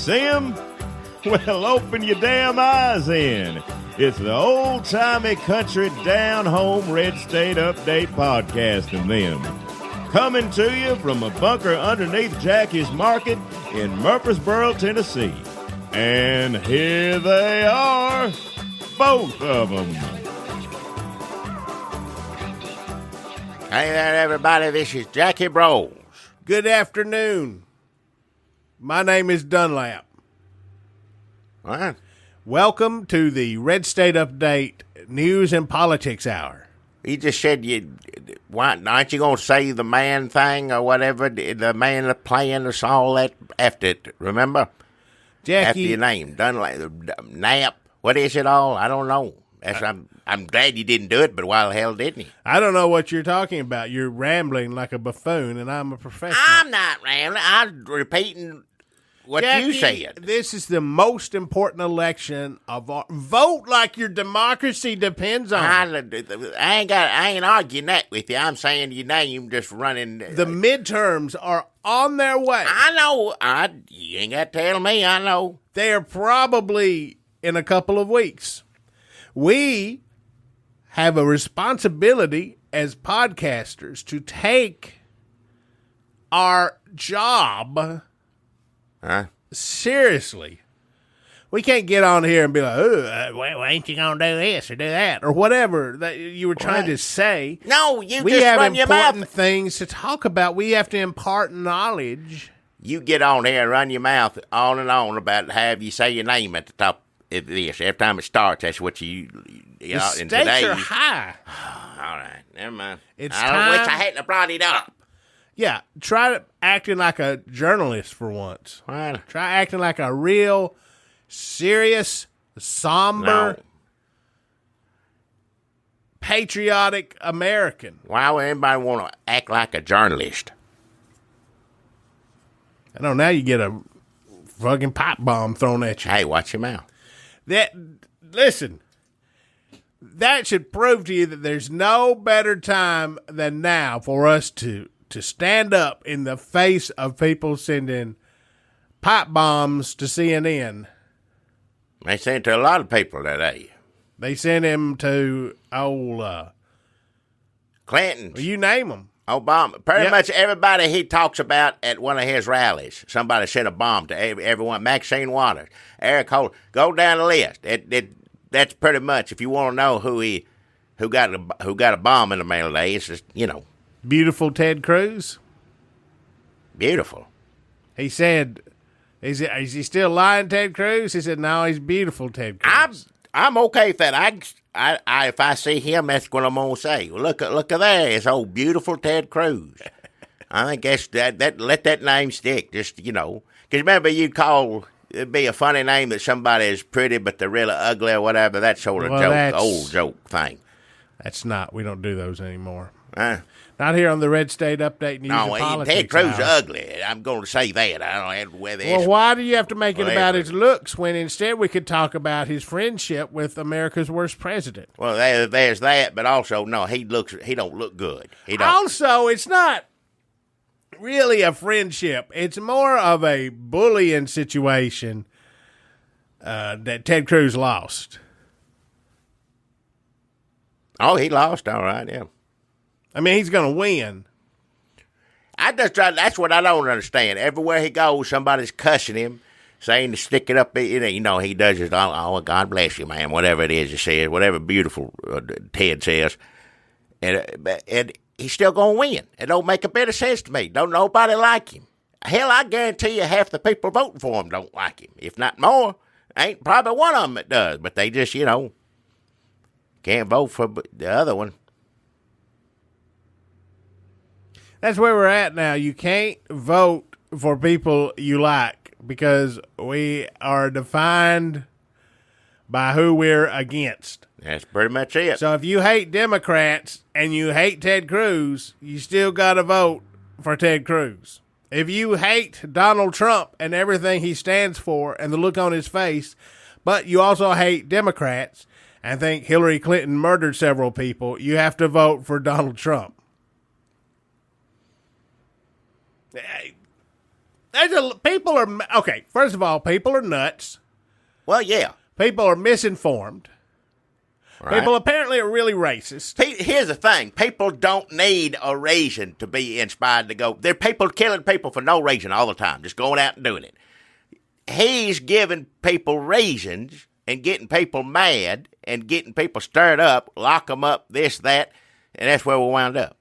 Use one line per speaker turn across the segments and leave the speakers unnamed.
See 'em? Well, open your damn eyes in. It's the old-timey country down-home red state update podcast of them. Coming to you from a bunker underneath Jackie's Market in Murfreesboro, Tennessee. And here they are, both of them.
Hey there, everybody. This is Jackie Bros.
Good afternoon. My name is Dunlap.
What?
Welcome to the Red State Update News and Politics Hour.
You just said why aren't you going to say the man thing or whatever? The man playing us all that after it, remember?
Jackie.
After your name. Dunlap. Nap. What is it all? I don't know. I'm glad you didn't do it, but why the hell didn't you?
I don't know what you're talking about. You're rambling like a buffoon, and I'm a professional.
I'm not rambling. I'm repeating what
Jackie,
you said.
This is the most important election of all. Vote like your democracy depends on it.
I ain't arguing that with you. I'm saying your name just running.
The midterms are on their way.
I know. You ain't got to tell me. I know.
They are probably in a couple of weeks. We have a responsibility as podcasters to take our job seriously. We can't get on here and be like, well, ain't you going to do this or do that or whatever that you were trying to say.
No, we
just have
run your
important
mouth.
things to talk about. We have to impart knowledge.
You get on here and run your mouth on and on about how you say your name at the top of this. Every time it starts, that's what you
The
know.
stakes are high.
All right, never mind.
It's
I wish
time-
I hadn't brought it up.
Yeah, try acting like a journalist for once.
Well,
Try acting like a real, serious, somber, patriotic American.
why would anybody want to act like a journalist?
I know now you get a fucking pipe bomb thrown at you.
Hey, watch your mouth.
Listen, that should prove to you that there's no better time than now for us to stand up in the face of people sending pipe bombs to CNN.
They sent to a lot of people today.
They sent him to
Clinton,
you name them.
Obama, pretty
Yep.
much everybody he talks about at one of his rallies. Somebody sent a bomb to everyone. Maxine Waters, Eric Holder. Go down the list. That's pretty much, if you want to know who got a bomb in the mail today, it's just,
Beautiful Ted Cruz.
beautiful.
He said, is he still lying, Ted Cruz? He said, no, he's beautiful, Ted Cruz.
I'm okay with that. If I see him, that's what I'm gonna say. Well, look at there, it's old beautiful Ted Cruz. I think that let that name stick. Just because remember it'd be a funny name that somebody is pretty but they're really ugly or whatever. That sort of old joke thing.
That's not. We don't do those anymore.
Huh?
Not here on the Red State Update News and Politics.
Ted Cruz
Hour.
ugly. I'm going to say that. I don't have to wear this.
Well, why do you have to make it about
Whatever.
his looks when instead we could talk about his friendship with America's worst president?
Well, there's that, but also no, he don't look good. He don't.
Also, it's not really a friendship. It's more of a bullying situation that Ted Cruz lost.
Oh, he lost. All right, yeah.
I mean, he's going to win.
That's what I don't understand. Everywhere he goes, somebody's cussing him, saying to stick it up. He does it. Oh, God bless you, man. Whatever it is he says, whatever beautiful Ted says, and he's still gonna win. It don't make a bit of sense to me. Don't nobody like him. Hell, I guarantee you, half the people voting for him don't like him, if not more. Ain't probably one of them that does, but they just can't vote for the other one.
That's where we're at now. You can't vote for people you like because we are defined by who we're against.
That's pretty much it.
So if you hate Democrats and you hate Ted Cruz, you still got to vote for Ted Cruz. If you hate Donald Trump and everything he stands for and the look on his face, but you also hate Democrats and think Hillary Clinton murdered several people, you have to vote for Donald Trump. People are okay. First of all, people are nuts.
Well, yeah.
People are misinformed.
Right.
People apparently are really racist.
Here's the thing. People don't need a reason to be inspired to go. There are people killing people for no reason all the time, just going out and doing it. He's giving people reasons and getting people mad and getting people stirred up, lock them up, this, that, and that's where we wound up.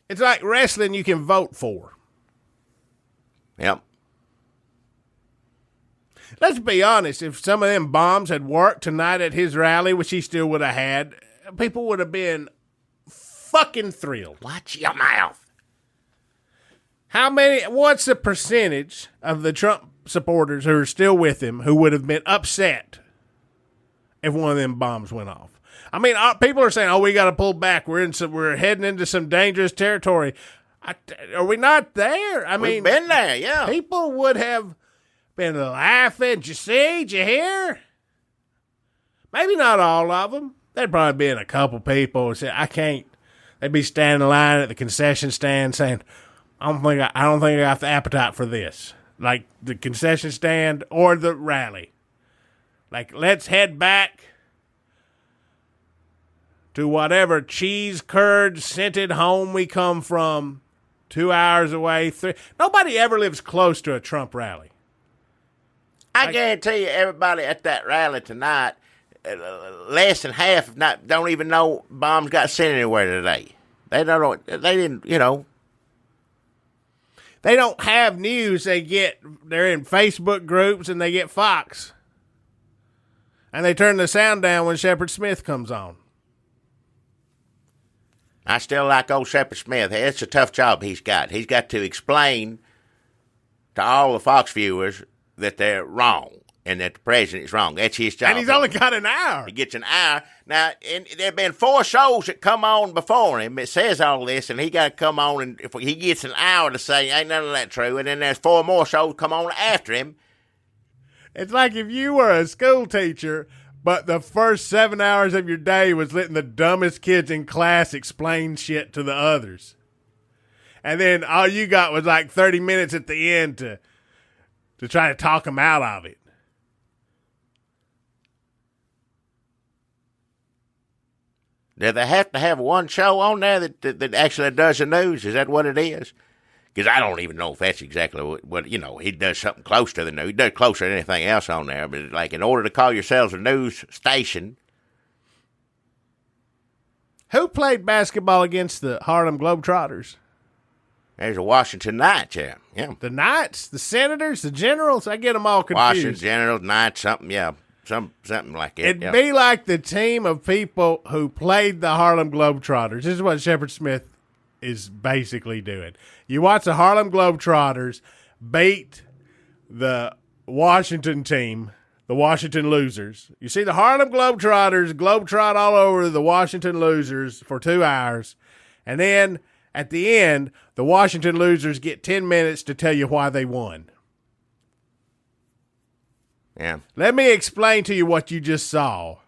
It's like wrestling you can vote for.
Yep.
Let's be honest, if some of them bombs had worked tonight at his rally, which he still would have had, people would have been fucking thrilled.
Watch your mouth.
What's the percentage of the Trump supporters who are still with him who would have been upset if one of them bombs went off? I mean, people are saying, we got to pull back. We're heading into some dangerous territory. Are we not there?
We've been there, yeah.
People would have been laughing. Did you see? Did you hear? Maybe not all of them. There'd probably been a couple people who said, I can't. They'd be standing in line at the concession stand saying, I don't think I got the appetite for this. Like the concession stand or the rally. Like, let's head back to whatever cheese curd scented home we come from, 2 hours away. Nobody ever lives close to a Trump rally.
I guarantee you, everybody at that rally tonight, less than half, don't even know bombs got sent anywhere today. They didn't.
They don't have news. They're in Facebook groups and they get Fox. And they turn the sound down when Shepard Smith comes on.
I still like old Shepard Smith. It's a tough job he's got. He's got to explain to all the Fox viewers that they're wrong and that the president is wrong. That's his job.
And he's only got an hour.
He gets an hour. Now, there have been 4 shows that come on before him. It says all this, and he got to come on, and if he gets an hour to say, ain't none of that true, and then there's 4 more shows come on after him.
It's like if you were a school teacher, but the first 7 hours of your day was letting the dumbest kids in class explain shit to the others. And then all you got was like 30 minutes at the end to try to talk them out of it.
Do they have to have one show on there that actually does the news? Is that what it is? Because I don't even know if that's exactly what he does something close to the news. He does closer than anything else on there. But like, in order to call yourselves a news station.
Who played basketball against the Harlem Globetrotters?
There's a Washington Knights, yeah.
The Knights, the Senators, the Generals. I get them all confused.
Washington Generals, Knights, something, yeah. Something like that.
It'd be like the team of people who played the Harlem Globetrotters. This is what Shepard Smith is basically doing. You watch the Harlem Globetrotters beat the Washington team, the Washington Losers. You see the Harlem Globetrotters globetrot all over the Washington Losers for 2 hours, and then at the end, the Washington Losers get 10 minutes to tell you why they won.
Yeah.
Let me explain to you what you just saw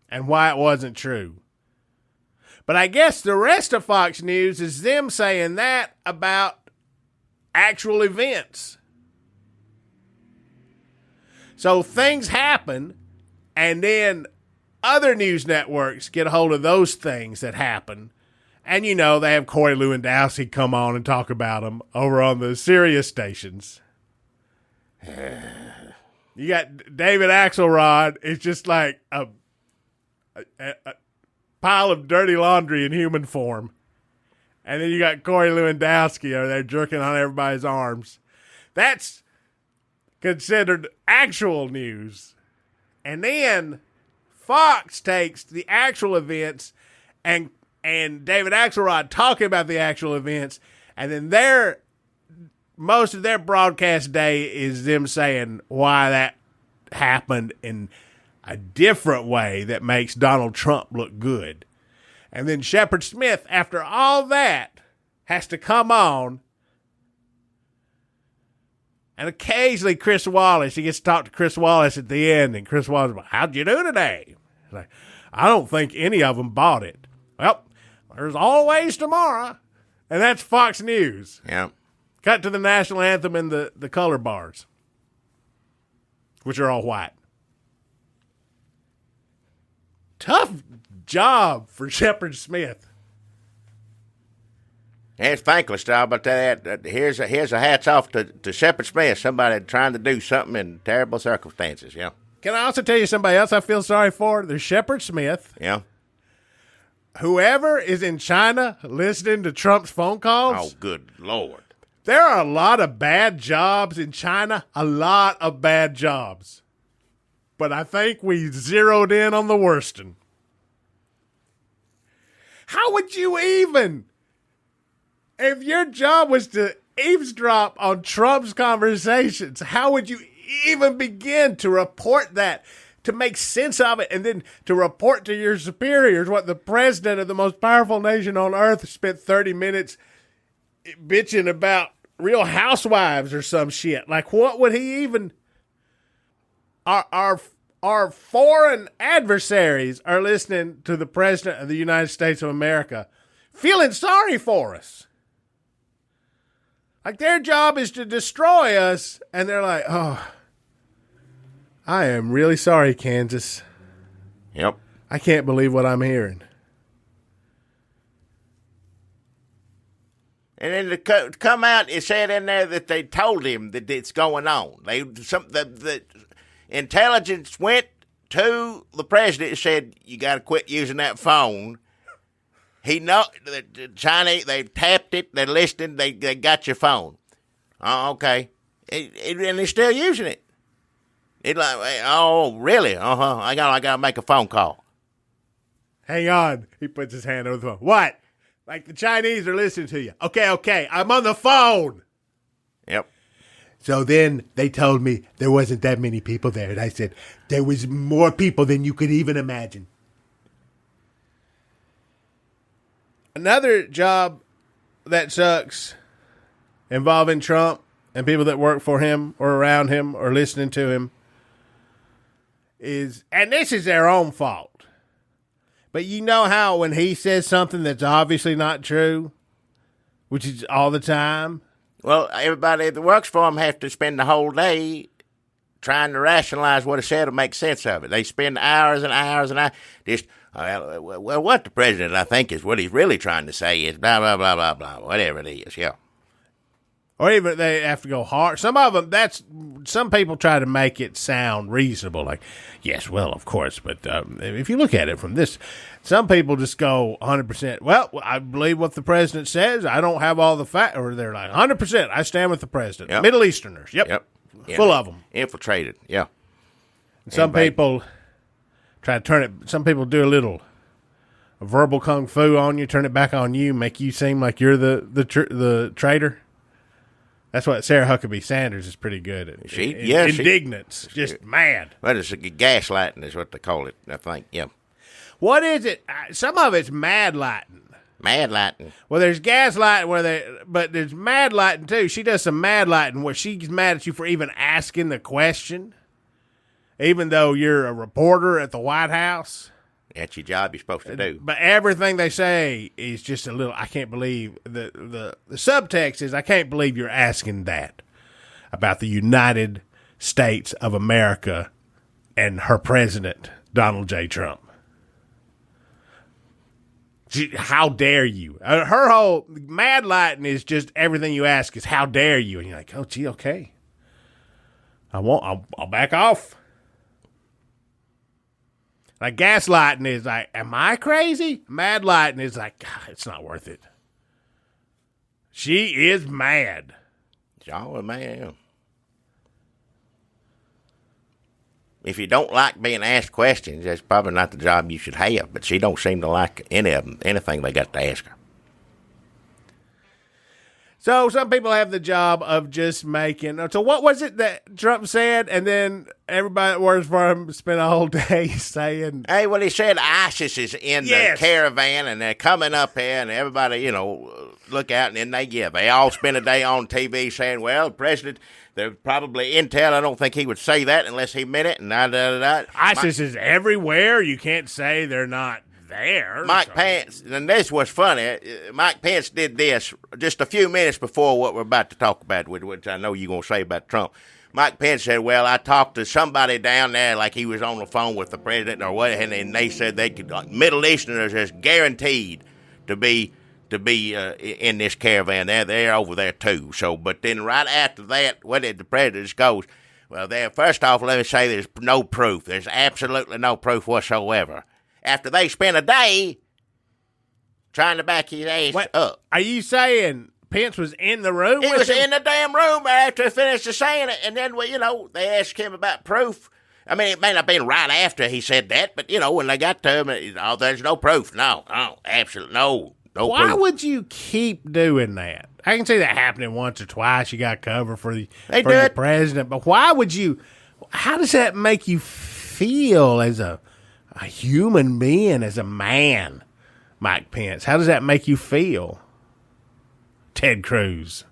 and why it wasn't true. But I guess the rest of Fox News is them saying that about actual events. So things happen, and then other news networks get a hold of those things that happen. And, they have Corey Lewandowski come on and talk about them over on the Sirius stations. You got David Axelrod. It's just like a pile of dirty laundry in human form. And then you got Corey Lewandowski over there jerking on everybody's arms. That's considered actual news. And then Fox takes the actual events and David Axelrod talking about the actual events, and then most of their broadcast day is them saying why that happened in a different way that makes Donald Trump look good. And then Shepard Smith, after all that, has to come on. And occasionally Chris Wallace, he gets to talk to Chris Wallace at the end, and Chris Wallace is like, how'd you do today? He's like, I don't think any of them bought it. Well, There's always tomorrow. And that's Fox News.
Yeah.
Cut to the national anthem and the color bars, which are all white. Tough job for Shepard Smith.
It's thankless job, but here's a hats off to Shepard Smith, somebody trying to do something in terrible circumstances. Yeah.
Can I also tell you somebody else I feel sorry for? There's Shepard Smith.
Yeah.
Whoever is in China listening to Trump's phone calls.
Oh, good Lord.
There are a lot of bad jobs in China. A lot of bad jobs. But I think we zeroed in on the worst one. How would you even, if your job was to eavesdrop on Trump's conversations, how would you even begin to report that, to make sense of it, and then to report to your superiors what the president of the most powerful nation on earth spent 30 minutes bitching about Real Housewives or some shit? Like, what would he even... Our foreign adversaries are listening to the president of the United States of America, feeling sorry for us. Like, their job is to destroy us, and they're like, oh, I am really sorry, Kansas.
Yep.
I can't believe what I'm hearing.
And then to come out, it said in there that they told him that it's going on. The intelligence went to the president and said, you got to quit using that phone. He know the Chinese, they tapped it, they listened, they got your phone. Oh, okay. And they're still using it. It's like, oh, really? I gotta make a phone call.
Hang on. He puts his hand over the phone. What? Like, the Chinese are listening to you. Okay. I'm on the phone.
Yep.
So then they told me there wasn't that many people there. And I said, there was more people than you could even imagine. Another job that sucks involving Trump and people that work for him or around him or listening to him is, and this is their own fault, but you know how when he says something that's obviously not true, which is all the time.
Well, everybody that works for him has to spend the whole day trying to rationalize what he said or make sense of it. They spend hours and hours and hours just, well, what the president, I think, is what he's really trying to say is blah, blah, blah, blah, blah, whatever it is, yeah.
Or even they have to go hard. Some of them, some people try to make it sound reasonable. Like, yes, well, of course. But if you look at it from this, some people just go 100%. Well, I believe what the president says. I don't have all the facts. Or they're like, 100%. I stand with the president.
Yep.
Middle Easterners. Yep. Full of them.
Infiltrated. Yeah.
And some people try to turn it. Some people do a little verbal kung fu on you, turn it back on you, make you seem like you're the traitor. That's what Sarah Huckabee Sanders is pretty good at. Indignance, just mad.
Well, it's gaslighting is what they call it, I think, yeah.
What is it? Some of it's mad lighting.
Mad lighting.
Well, there's gaslighting but there's mad lighting too. She does some mad lighting where she's mad at you for even asking the question, even though you're a reporter at the White House.
That's your job you're supposed to do.
But everything they say is just a little, I can't believe, the subtext is, I can't believe you're asking that about the United States of America and her president, Donald J. Trump. How dare you? Her whole mad lighting is just everything you ask is, how dare you? And you're like, oh, gee, okay. I'll back off. Like, gaslighting is like, am I crazy? Mad lighting is like, God, it's not worth it. She is mad.
Oh, man. If you don't like being asked questions, that's probably not the job you should have. But she don't seem to like any of them, anything they got to ask her.
So some people have the job of just making. So what was it that Trump said? And then everybody that works for him spent a whole day saying,
hey, well, he said ISIS is in the caravan and they're coming up here and everybody, look out. And then they all spend a day on TV saying, well, the president, they're probably intel. I don't think he would say that unless he meant it. And ISIS
is everywhere. You can't say they're not there.
Mike Pence, and this was funny. Mike Pence did this just a few minutes before what we're about to talk about, which I know you're going to say about Trump. Mike Pence said, well, I talked to somebody down there like he was on the phone with the president or what, and they said they could, Middle Easterners is guaranteed to be in this caravan. They're over there too. So, but then right after that, what did the president goes, well, there, first off, let me say there's no proof. There's absolutely no proof whatsoever. After they spent a day trying to back his ass up.
Are you saying Pence was in the room
He
with
was
him?
in the damn room after he finished saying it, and then, they asked him about proof. I mean, it may not have been right after he said that, but, when they got to him, there's no proof. No, absolutely no proof.
Why would you keep doing that? I can see that happening once or twice. You got cover for the president, but why would you? How does that make you feel as a human being, as a man, Mike Pence? How does that make you feel, Ted Cruz,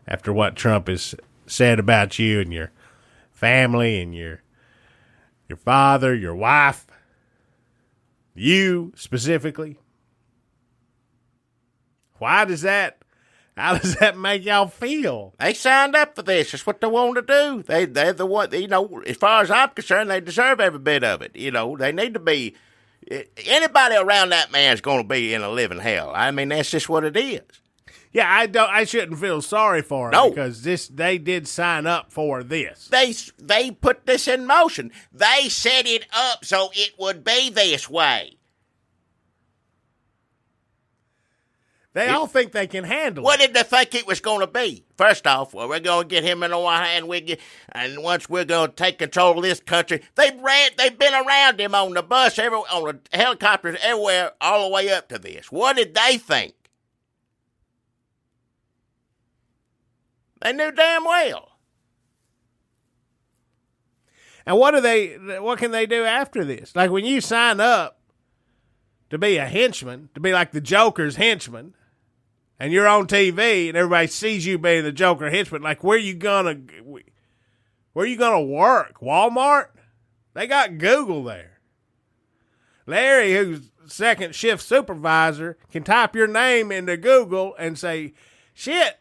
after what Trump has said about you and your family and your father, your wife, you specifically? How does that make y'all feel?
They signed up for this. That's what they want to do. They're the one, as far as I'm concerned, they deserve every bit of it. They need to be, anybody around that man's going to be in a living hell. I mean, that's just what it is.
Yeah, I shouldn't feel sorry for them because they did sign up for this.
They put this in motion. They set it up so it would be this way.
They all think they can handle
What
it.
did they think it was going to be? First off, well, we're going to get him in the White House, and once we're going to take control of this country, they've been around him on the bus, on the helicopters, everywhere, all the way up to this. What did they think? They knew damn well.
And what can they do after this? Like when you sign up to be a henchman, to be like the Joker's henchman, and you're on TV and everybody sees you being the Joker henchman, like where you gonna work? Walmart? They got Google there. Larry, who's second shift supervisor, can type your name into Google and say, shit,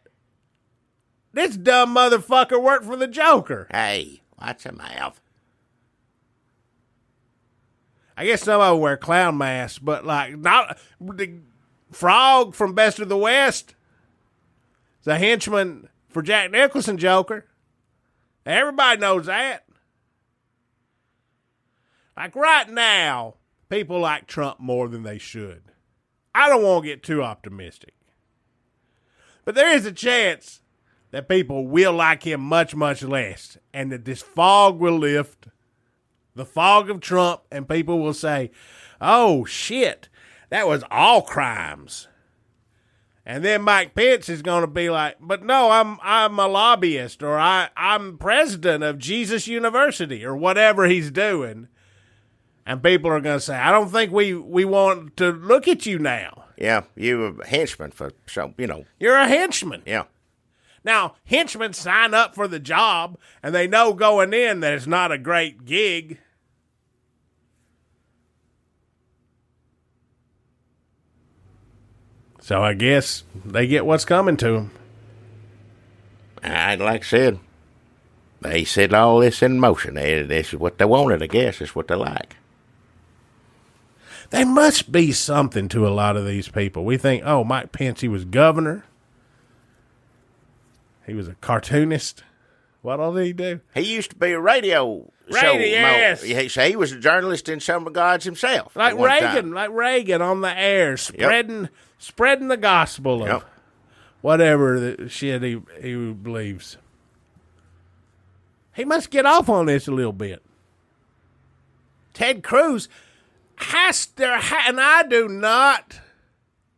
this dumb motherfucker worked for the Joker.
Hey, watch your mouth.
I guess some of them wear clown masks, but like not the Frog from Best of the West is a henchman for Jack Nicholson Joker. Everybody knows that. Like right now, people like Trump more than they should. I don't want to get too optimistic. But there is a chance that people will like him much, much less, and that this fog will lift, the fog of Trump, and people will say, oh, shit, that was all crimes. And then Mike Pence is going to be like, but no, I'm a lobbyist, or I'm president of Jesus University, or whatever he's doing. And people are going to say, I don't think we want to look at you now.
Yeah, you're a henchman
You're a henchman.
Yeah.
Now, henchmen sign up for the job, and they know going in that it's not a great gig. So I guess they get what's coming to them.
Like I said, they set all this in motion. This is what they wanted, I guess. It's what they like.
There must be something to a lot of these people. We think, oh, Mike Pence, he was governor. He was a cartoonist. What all did he do?
He used to be a radio show.
Yes.
He was a journalist in some regards himself.
Like Reagan on the air, spreading the gospel of whatever the shit he believes. He must get off on this a little bit. Ted Cruz and I do not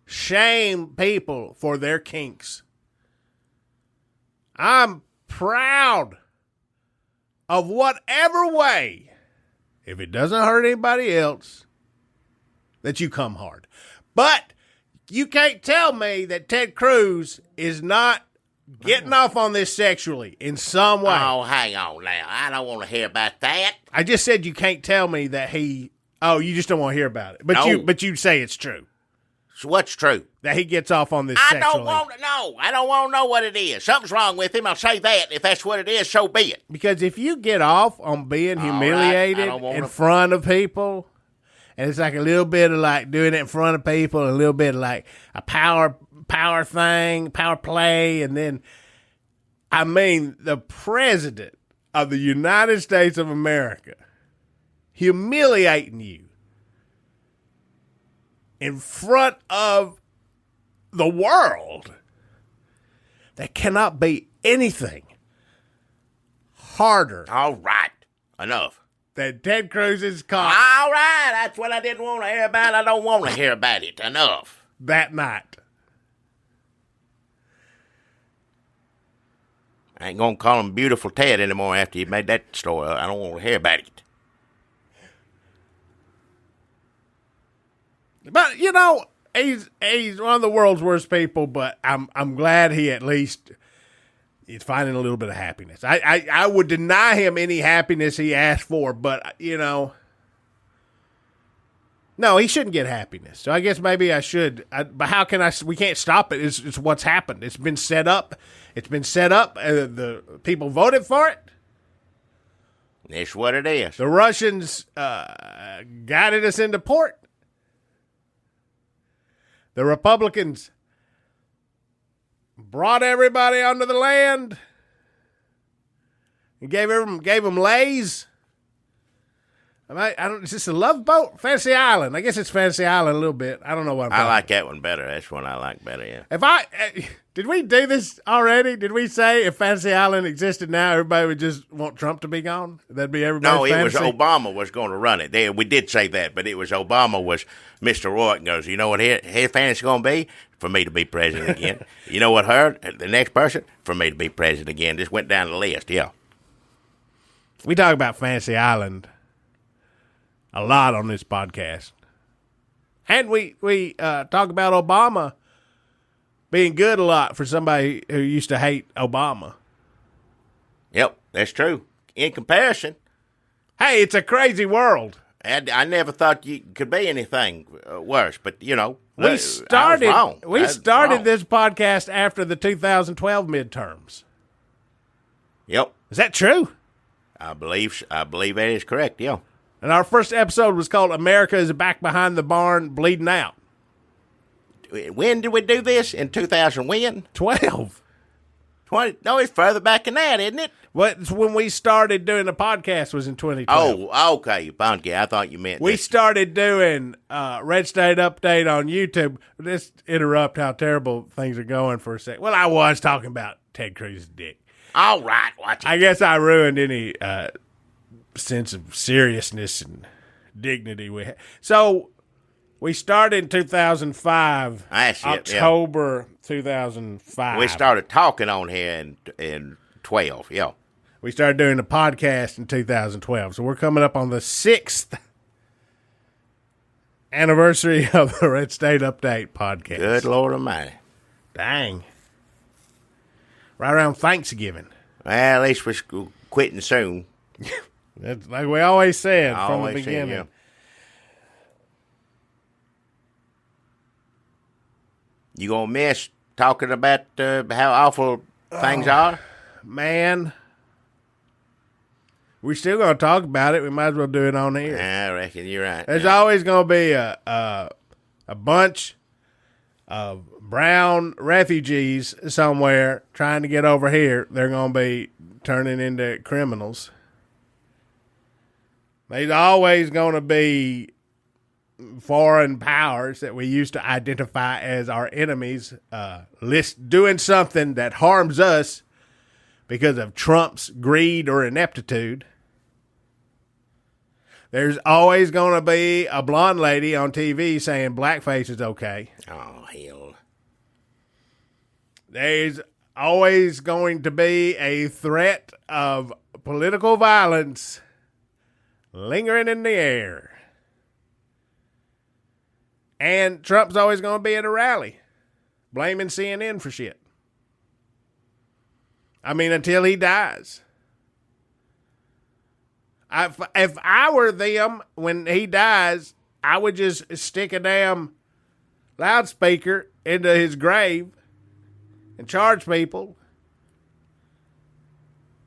shame people for their kinks. I'm proud of whatever way, if it doesn't hurt anybody else, that you come hard. But you can't tell me that Ted Cruz is not getting off on this sexually in some way.
Oh, hang on now. I don't want to hear about that.
I just said you can't tell me that he Oh, you just don't want to hear about it. But
No.
you'd say it's true.
So what's true?
That he gets off on this
I
sexually.
don't want to know. I don't want to know what it is. Something's wrong with him. I'll say that. If that's what it is, so be it.
Because if you get off on being
All right,
humiliated
I don't wanna-
in front of people, and it's like a little bit of like doing it in front of people, a little bit of like a power thing, power play, and then, I mean, the president of the United States of America humiliating you in front of the world. There cannot be anything harder
All right. Enough.
than Ted Cruz's cock
All right. That's what I didn't want to hear about. I don't want to hear about it. Enough.
that night.
I ain't going to call him Beautiful Ted anymore after you made that story. I don't want to hear about it.
But you know, he's one of the world's worst people. But I'm glad he at least is finding a little bit of happiness. I would deny him any happiness he asked for, but you know, no, he shouldn't get happiness. So I guess maybe I should. But how can I? We can't stop it. It's what's happened. It's been set up. It's been set up. The people voted for it.
That's what it is.
The Russians guided us into port. The Republicans brought everybody onto the land and gave them lays. I don't. Is this a Love Boat? Fantasy Island. I guess it's Fantasy Island a little bit. I don't know what I'm
I
talking
like that one better. That's one I like better, yeah.
Did we do this already? Did we say if Fantasy Island existed now, everybody would just want Trump to be gone? That'd be everybody's
No, it was
fantasy?
Obama was going to run it. We did say that, but it was Obama was Mr. Roy and goes, you know what his fantasy going to be? For me to be president again. You know what the next person? For me to be president again. Just went down the list, yeah.
We talk about Fantasy Island a lot on this podcast. And we talk about Obama being good a lot for somebody who used to hate Obama.
Yep, that's true. In comparison,
Hey, it's a crazy world.
I never thought you could be anything worse, but you know,
We started
wrong.
This podcast after the 2012 midterms.
Yep,
Is that true?
I believe that is correct. Yeah.
And our first episode was called America is Back Behind the Barn Bleeding Out.
When did we do this? In 2000 when?
12.
20? No, it's further back than that, isn't it?
What when we started doing the podcast was in 2012.
Oh, okay, Bunky. I thought you meant
We
this.
started doing Red State Update on YouTube. Let's interrupt how terrible things are going for a sec. Well, I was talking about Ted Cruz's dick.
All right, watch it.
I guess I ruined any sense of seriousness and dignity we had. So we started in 2005,
That's it, yeah.
October 2005.
We started talking on here in 12, yeah.
We started doing the podcast in 2012. So we're coming up on the 6th anniversary of the Red State Update podcast.
Good Lord Almighty.
Dang. Right around Thanksgiving.
Well, at least we're quitting soon.
That's like we always said from the
Always said,
beginning.
yeah. You gonna miss talking about how awful things are?
Man, we're still going to talk about it. We might as well do it on here.
I reckon you're right.
There's always going to be a bunch of brown refugees somewhere trying to get over here. They're going to be turning into criminals. There's always going to be foreign powers that we used to identify as our enemies doing something that harms us because of Trump's greed or ineptitude. There's always going to be a blonde lady on TV saying blackface is okay.
Oh, hell.
There's always going to be a threat of political violence lingering in the air. And Trump's always going to be at a rally blaming CNN for shit. I mean, until he dies. If I were them when he dies, I would just stick a damn loudspeaker into his grave and charge people.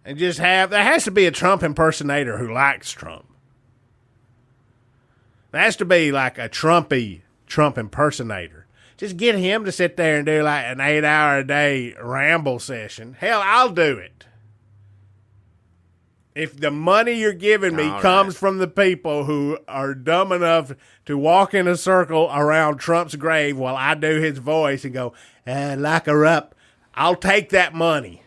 And just there has to be a Trump impersonator who likes Trump. There has to be like a Trumpy Trump impersonator. Just get him to sit there and do like an 8-hour-a-day ramble session. Hell, I'll do it. If the money you're giving me comes from the people who are dumb enough to walk in a circle around Trump's grave while I do his voice and go, lock her up, I'll take that money.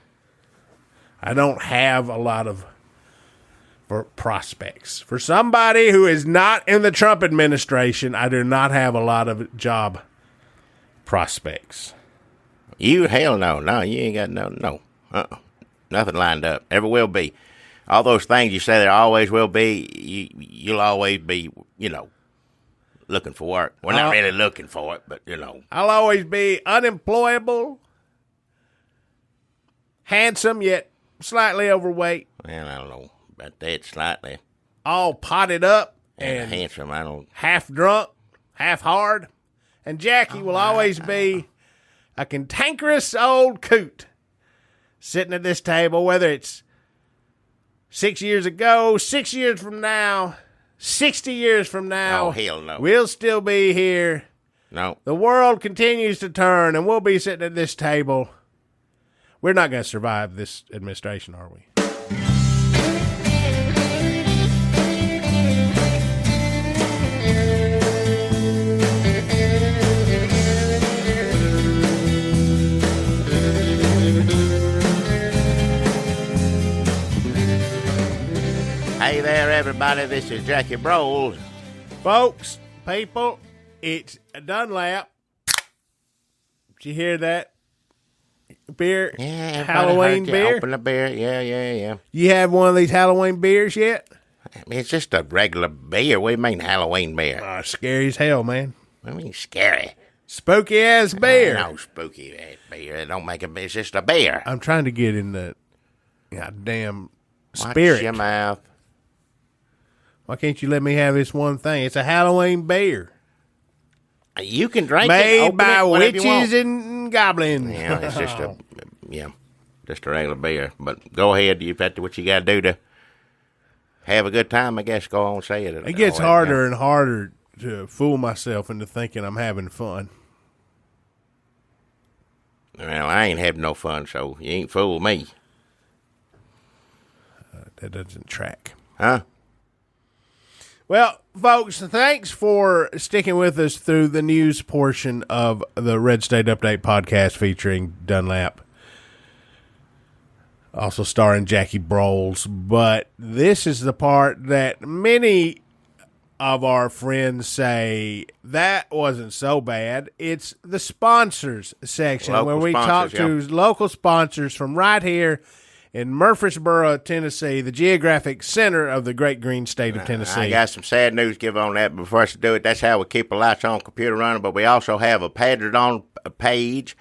I don't have a lot of prospects. For somebody who is not in the Trump administration, I do not have a lot of job prospects.
Hell no. No, you ain't got no. Nothing lined up. Ever will be. All those things you say there always will be, you'll always be, looking for work. We're not really looking for it, but,
I'll always be unemployable, handsome yet slightly overweight.
Well, I don't know about that slightly.
All potted up
and handsome, I don't.
Half drunk, half hard. And Jackie will always be a cantankerous old coot sitting at this table, whether it's 6 years ago, 6 years from now, 60 years from now.
Oh, hell no.
We'll still be here.
No.
The world continues to turn, and we'll be sitting at this table. We're not going to survive this administration, are we?
Hey there, everybody. This is Jackie Broles.
Folks, people, it's Dunlap. Did you hear that? Beer,
yeah,
Halloween beer.
Open the beer, yeah.
You have one of these Halloween beers yet?
I mean, it's just a regular beer. What do you mean Halloween beer?
Scary as hell, man.
I mean scary.
Spooky ass beer.
No spooky ass beer. It don't make a beer. It's just a beer.
I'm trying to get in the goddamn spirit.
Watch your mouth.
Why can't you let me have this one thing? It's a Halloween beer.
You can drink
made
it. Made
by witches and goblins.
Yeah, it's just just a regular beer. But go ahead, you've got to what you got to do to have a good time. I guess go on and say it.
It gets harder and harder to fool myself into thinking I'm having fun.
Well, I ain't having no fun, so you ain't fool me.
That doesn't track,
huh?
Well, folks, thanks for sticking with us through the news portion of the Red State Update podcast featuring Dunlap, also starring Jackie Broles. But this is the part that many of our friends say, that wasn't so bad. It's the sponsors section, where we talk to local sponsors from right here in Murfreesboro, Tennessee, the geographic center of the great green state of Tennessee.
I got some sad news to give on that. But before I do it, that's how we keep a lights on computer running. But we also have a Patreon page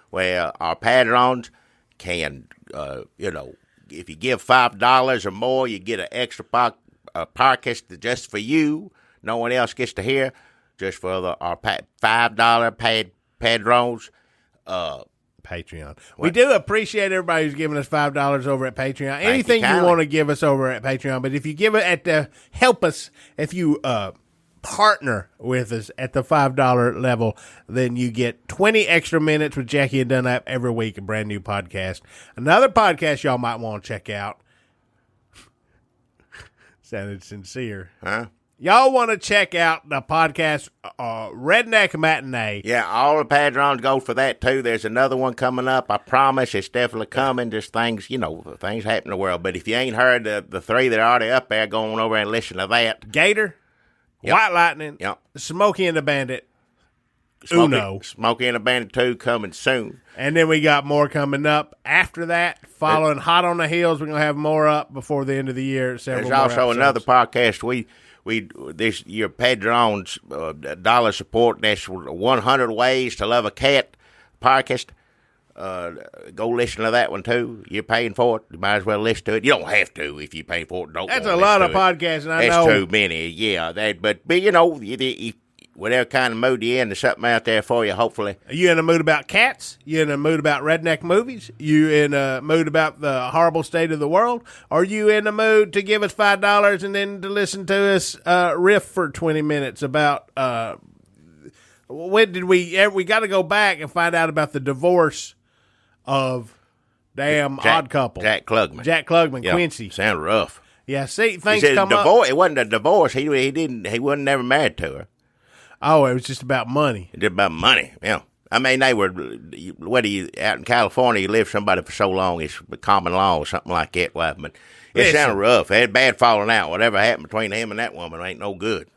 where our patrons can, if you give $5 or more, you get an extra podcast just for you. No one else gets to hear. Just for our $5 patrons.
Patreon. We do appreciate everybody who's giving us $5 over at Patreon. Anything you want to give us over at Patreon, but if you give it at the help us, if you partner with us at the $5 level, then you get 20 extra minutes with Jackie and Dunlap every week, a brand new podcast. Another podcast y'all might want to check out. Sounded sincere.
Huh?
Y'all want to check out the podcast Redneck Matinee.
Yeah, all the patrons go for that, too. There's another one coming up. I promise it's definitely coming. Just things, things happen in the world. But if you ain't heard the three that are already up there, go on over and listen to that.
Gator, White Lightning, Smokey and the Bandit, Uno.
Smokey and the Bandit 2 coming soon.
And then we got more coming up after that. Following Hot on the Heels, we're going to have more up before the end of the year.
There's also another podcast this your patrons dollar support. That's 100 Ways to Love a Cat podcast. Go listen to that one too. You're paying for it. You might as well listen to it. You don't have to if you pay for it. Don't.
That's a lot of podcasts, and I know.
That's too many. Yeah, but you know, whatever kind of mood you're in, there's something out there for you. Hopefully,
Are you in a mood about cats? You in a mood about redneck movies? You in a mood about the horrible state of the world? Are you in a mood to give us $5 and then to listen to us riff for 20 minutes about? When did we got to go back and find out about the divorce of Odd Couple.
Jack Klugman.
Yeah, Quincy.
Sounded rough.
Yeah, see,
He
things
said
come
divorce.
up.
It wasn't a divorce. He wasn't never married to her.
Oh, it was just about money.
It was about money. Yeah. I mean, they were, whether you out in California, you live with somebody for so long, it's common law or something like that. But it sounded rough. They had bad falling out. Whatever happened between him and that woman ain't no good.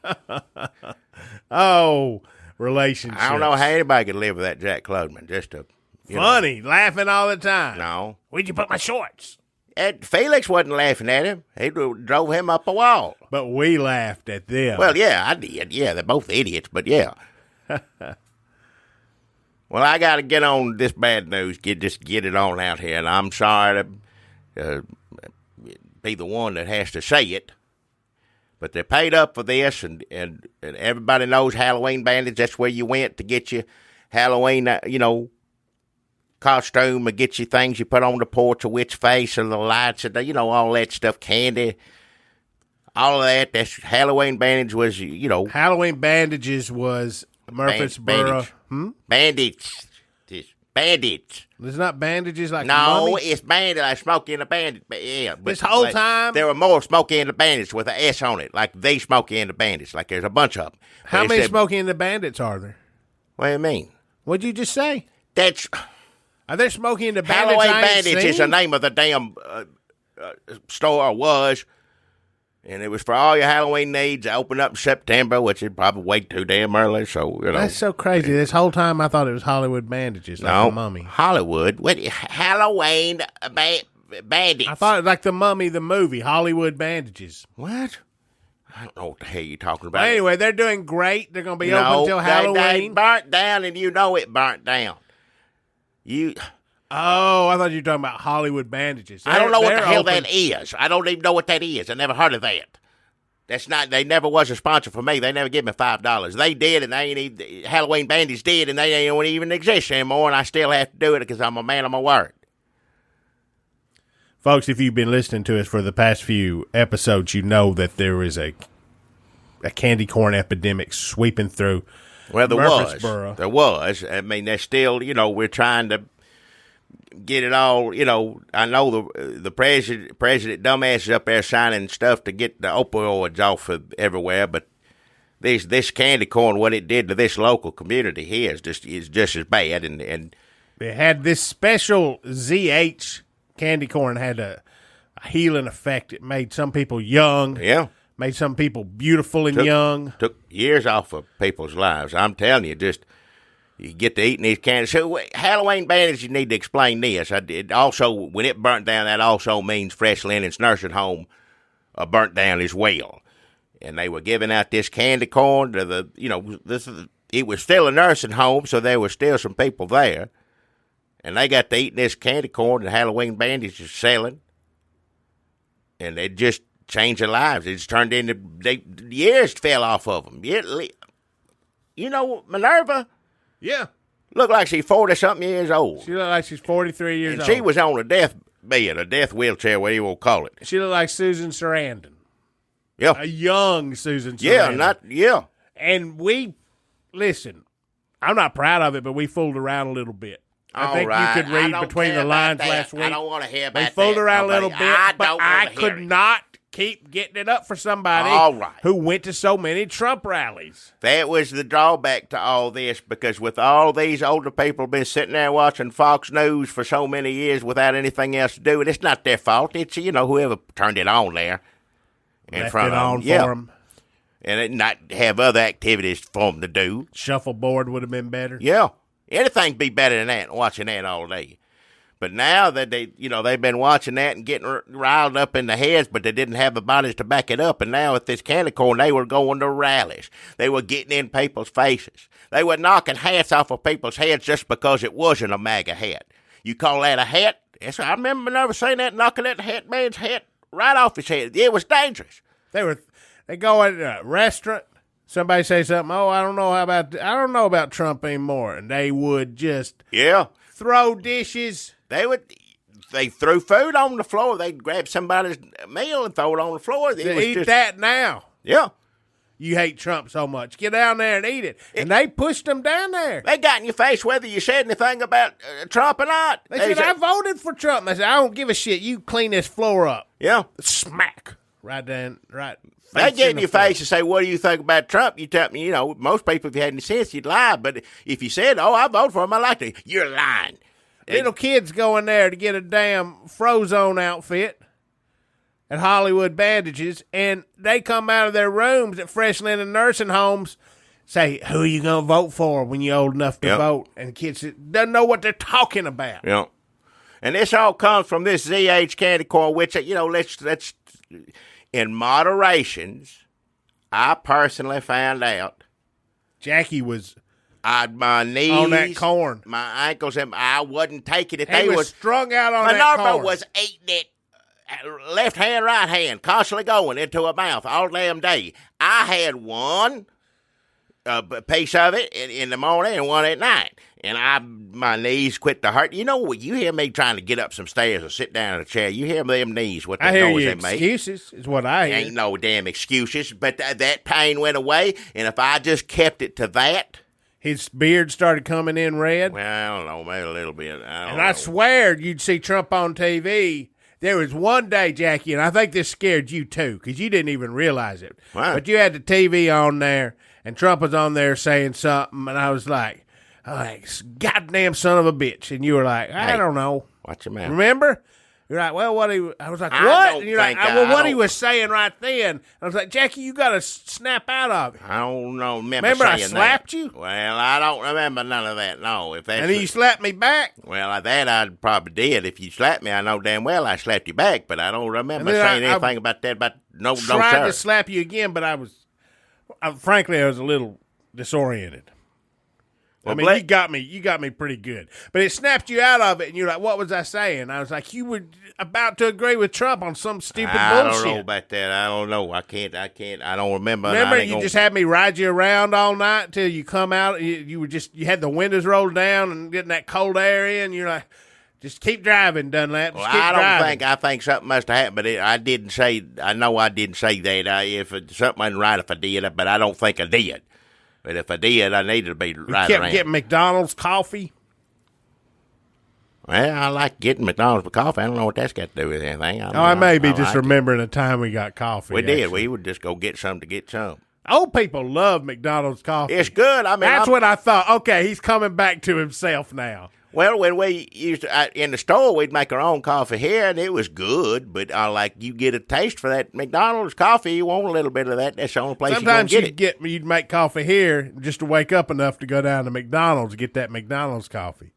Oh, relationships.
I don't know how anybody could live with that Jack Klugman. Just a
funny, laughing all the time.
No.
Where'd you put my shorts?
And Felix wasn't laughing at him. He drove him up a wall.
But we laughed at them.
Well, yeah, I did. Yeah, they're both idiots, but yeah. Well, I got to get on this bad news. Just get it on out here. And I'm sorry to be the one that has to say it. But they paid up for this, and everybody knows Halloween Bandits. That's where you went to get your Halloween, costume and get you things you put on the porch, a witch face and the lights and all that stuff, candy, all of that. That's Halloween Bandage was,
Halloween Bandages was Murfreesboro.
Bandits. Bandits.
There's not bandages like
no,
Mummy?
it's bandit like Smokey and the Bandit. Yeah, but
this whole time
there were more Smokey and the Bandits with an S on it, like the Smokey and the Bandits. Like there's a bunch of them.
How many Smokey and the Bandits are there?
What do you mean?
What'd you just say?
Are
there Smokey and the Bandits?
Halloween Bandits is the name of the damn store was. And it was for all your Halloween needs. I opened up in September, which is probably way too damn early. So,
That's so crazy. This whole time I thought it was Hollywood Bandages, like the Mummy.
Hollywood? What? Halloween Bandits.
I thought it was like the Mummy, the movie, Hollywood Bandages.
What? I don't know what the hell you're talking about.
Well, anyway, they're doing great. They're going to be open until Halloween.
They burnt down, and you know it burnt down.
Oh, I thought you were talking about Hollywood Bandages.
I don't know what the hell that is. I don't even know what that is. I never heard of that. They never was a sponsor for me. They never give me $5. They did, and they ain't even, Halloween Bandits did, and they don't even exist anymore, and I still have to do it because I'm a man of my word.
Folks, if you've been listening to us for the past few episodes, you know that there is a candy corn epidemic sweeping through Murfreesboro.
There was. I mean, there's still, we're trying to get it all, I know the president dumbass is up there signing stuff to get the opioids off of everywhere, but this candy corn, what it did to this local community here is just as bad. And
they had this special ZH candy corn had a healing effect. It made some people young.
Yeah.
Made some people beautiful and young.
Took years off of people's lives. I'm telling you, you get to eating these candies. So Halloween Bandits, you need to explain this. Also, when it burnt down, that also means Fresh Linens Nursing Home burnt down as well. And they were giving out this candy corn to it was still a nursing home, so there were still some people there. And they got to eating this candy corn that Halloween Bandits is selling. And it just changed their lives. It just turned into, years fell off of them. Minerva?
Yeah.
Looked like she's 40-something years old.
She looked like she's 43 years old.
And she was on a death bed, a death wheelchair, whatever you want to call it.
She looked like Susan Sarandon.
Yeah.
A young Susan Sarandon.
Yeah.
And listen, I'm not proud of it, but we fooled around a little bit. I think you could read between the lines last week.
I don't want to hear about that.
We fooled around a little bit, but I could not keep getting it up for somebody who went to so many Trump rallies.
That was the drawback to all this, because with all these older people been sitting there watching Fox News for so many years without anything else to do, and it's not their fault. It's, whoever turned it on there.
Left it on for them.
And it not have other activities for them to do.
Shuffleboard would have been better.
Yeah. Anything be better than that, watching that all day. But now that they've been watching that and getting riled up in the heads, but they didn't have the bodies to back it up. And now with this candy corn, they were going to rallies. They were getting in people's faces. They were knocking hats off of people's heads just because it wasn't a MAGA hat. You call that a hat? Yes, I remember never seeing that, knocking that hat man's hat right off his head. It was dangerous.
They go at a restaurant. Somebody say something. Oh, I don't know about Trump anymore, and they would just throw dishes. They threw food on the floor. They'd grab somebody's meal and throw it on the floor. Eat that now.
Yeah.
You hate Trump so much. Get down there and eat it. And they pushed them down there.
They got in your face whether you said anything about Trump or not.
They said, I voted for Trump. I said, I don't give a shit. You clean this floor up.
Yeah.
Smack. Right.
They get in your face and say, what do you think about Trump? You tell me, most people, if you had any sense, you'd lie. But if you said, I voted for him, I liked it, you're lying.
Little kids go in there to get a damn Frozone outfit and Hollywood bandages, and they come out of their rooms at Fresh Linen nursing homes, say, who are you going to vote for when you're old enough to vote? And the kids doesn't know what they're talking about.
Yeah. And this all comes from this ZH candy corn, which, let's in moderations, I personally found out.
Jackie was
my knees
on that corn,
my ankles, and I wasn't taking it.
He was strung out on that corn.
Minerva was eating it, left hand, right hand, constantly going into her mouth all damn day. I had one piece of it in the morning and one at night, and my knees quit to hurt. You hear me trying to get up some stairs or sit down in a chair. You hear them knees, what the noise they make.
Excuses is what I hear.
Ain't no damn excuses, but that pain went away, and if I just kept it to that.
His beard started coming in red.
Well, I don't know, maybe a little bit.
I swear you'd see Trump on TV. There was one day, Jackie, and I think this scared you too, because you didn't even realize it.
Wow.
But you had the TV on there, and Trump was on there saying something, and I was like, goddamn son of a bitch. And you were like, I don't know.
Watch your mouth.
Remember? You're like, well, I was like, what? And you're like, what he was saying right then. I was like, Jackie, you got to snap out of it.
I don't know.
Remember I slapped you?
Well, I don't remember none of that, no.
And then you slapped me back?
Well, that I probably did. If you slapped me, I know damn well I slapped you back, but I don't remember saying anything about that. No, sir.
I tried to slap you again, but frankly, I was a little disoriented. Well, I mean, you got me pretty good. But it snapped you out of it, and you're like, what was I saying? I was like, you were about to agree with Trump on some stupid bullshit.
I don't know about that. I don't know. I don't remember.
Remember, you just had me ride you around all night until you come out. You had the windows rolled down and getting that cold air in. You're like, just keep driving, Dunlap. Just keep driving.
I think something must have happened, but I didn't say, I know I didn't say that. If something wasn't right if I did, but I don't think I did. But if I did, I needed to be right around.
You kept getting McDonald's coffee?
Well, I like getting McDonald's for coffee. I don't know what that's got to do with anything.
I may be just remembering a time we got coffee.
We did. We would just go get some to get some.
Old people love McDonald's coffee.
It's good. I mean,
that's what I thought. Okay, he's coming back to himself now.
Well, when we used to, in the store, we'd make our own coffee here, and it was good. But you get a taste for that McDonald's coffee, you want a little bit of that. That's the only place
sometimes
you're going to get it.
You'd make coffee here just to wake up enough to go down to McDonald's to get that McDonald's coffee.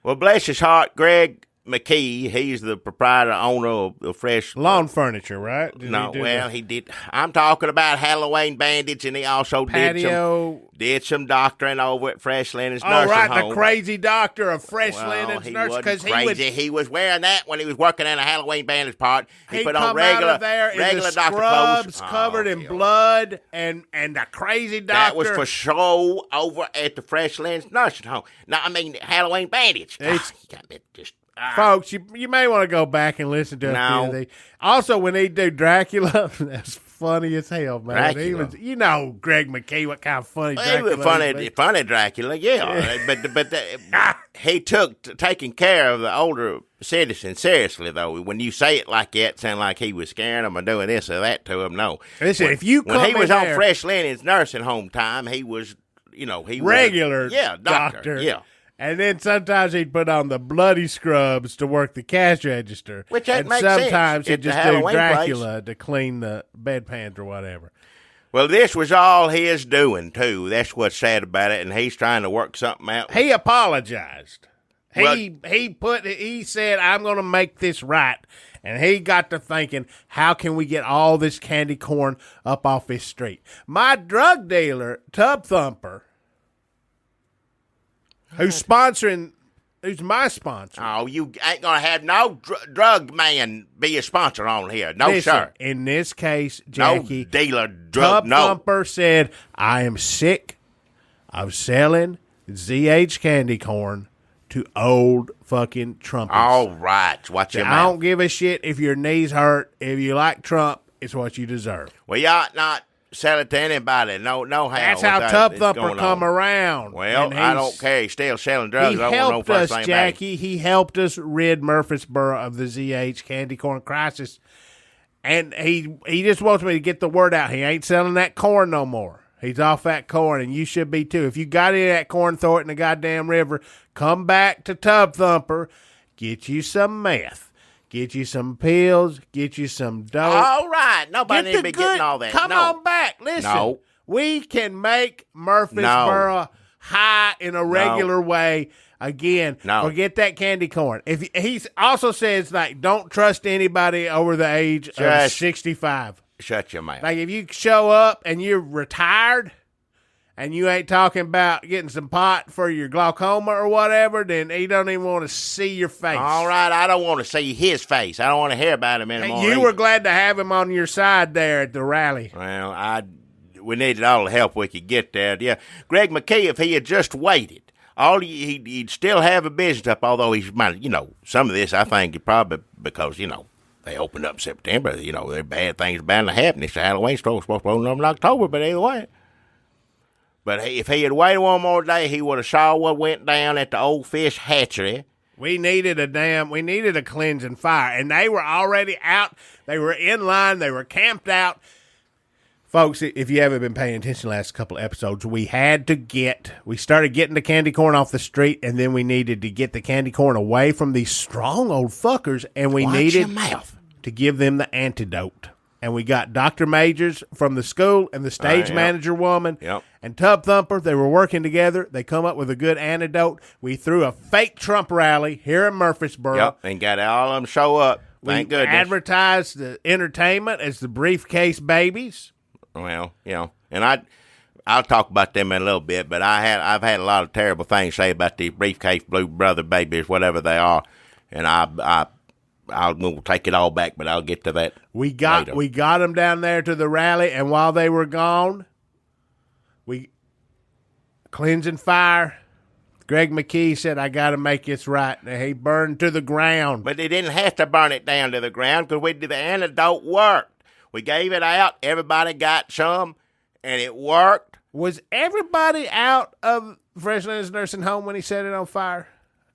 Well, bless his heart, Greg McKee, he's the proprietor, owner of the Fresh
Lawn Furniture, right?
He did. I'm talking about Halloween Bandits, and he also did some doctoring over at Fresh Linen's nursing home.
The crazy doctor of Fresh Linen's nursing, because
he was wearing that when he was working in a Halloween Bandits part. He put on
regular
doctor clothes,
covered in blood, and the crazy doctor.
That was for show over at the Fresh Linen's nursing home. Now, I mean, Halloween Bandits. You got me just.
Folks, you may want to go back and listen to it. Also, when he do Dracula, that's funny as hell, man. He was, Greg McKee, what kind of funny Dracula?
He was funny Dracula, yeah. but he took taking care of the older citizens seriously, though. When you say it like that, it sounds like he was scaring them or doing this or that to them. No.
Listen,
when he was on Fresh Linen's nursing home time, he was,
regular
doctor. Yeah.
And then sometimes he'd put on the bloody scrubs to work the cash register.
Which makes sense.
Sometimes he'd just do Dracula to clean the bedpans or whatever.
Well, this was all his doing, too. That's what's sad about it, and he's trying to work something out.
He apologized. He said, I'm going to make this right. And he got to thinking, how can we get all this candy corn up off his street? My drug dealer, Tub Thumper, who's sponsoring who's my sponsor.
Oh, you ain't going to have no drug man be a sponsor on here. No,
Listen,
sir.
In this case, Jackie,
no dealer, drug,
Tub
no.
Thumper said, I am sick of selling ZH candy corn to old fucking Trumpies.
All right. Watch your
I
mouth.
don't give a shit if your knees hurt. If you like Trump, it's what you deserve.
Well, you ought not sell it to anybody. No how.
That's how Tub Thumper come around.
Well, I don't care. He's still selling drugs.
He
I don't want
helped
no first
us,
thing
Jackie. He helped us rid Murfreesboro of the ZH candy corn crisis. And he just wants me to get the word out. He ain't selling that corn no more. He's off that corn, and you should be too. If you got any of that corn, throw it in the goddamn river. Come back to Tub Thumper. Get you some meth. Get you some pills. Get you some dope.
All right. Nobody need to be getting all that.
Come on back. Listen.
No.
We can make Murfreesboro high in a regular way again.
No.
Forget that candy corn. If he also says, like, don't trust anybody over the age of 65.
Shut your mouth.
Like, if you show up and you're retired and you ain't talking about getting some pot for your glaucoma or whatever, then he don't even want to see your face.
All right, I don't want to see his face. I don't want to hear about him anymore.
You were glad to have him on your side there at the rally.
Well, we needed all the help we could get there. Yeah, Greg McKee, if he had just waited, he'd still have a business up. Although he's, some of this I think is probably because they opened up in September. There bad things bound to happen. It's a Halloween store supposed to open up in October, but either way. But if he had waited one more day, he would have saw what went down at the old fish hatchery.
We needed a cleansing fire, and they were already out. They were in line. They were camped out. Folks, if you haven't been paying attention the last couple of episodes, we started getting the candy corn off the street, and then we needed to get the candy corn away from these strong old fuckers, and we needed to give them the antidote. And we got Dr. Majors from the school and the stage manager woman and Tub Thumper. They were working together. They come up with a good antidote. We threw a fake Trump rally here in Murfreesboro.
Yep, and got all of them show up. Thank goodness.
We advertised the entertainment as the Briefcase Babies.
Well, and I'll talk about them in a little bit, but I've had a lot of terrible things to say about these Briefcase Blue Brother Babies, whatever they are, and we'll take it all back, but I'll get to that.
We got them down there to the rally, and while they were gone, we cleansing fire. Greg McKee said, "I got to make this right." And he burned to the ground,
but they didn't have to burn it down to the ground because the antidote worked. We gave it out. Everybody got some, and it worked.
Was everybody out of Freshlands Nursing Home when he set it on fire?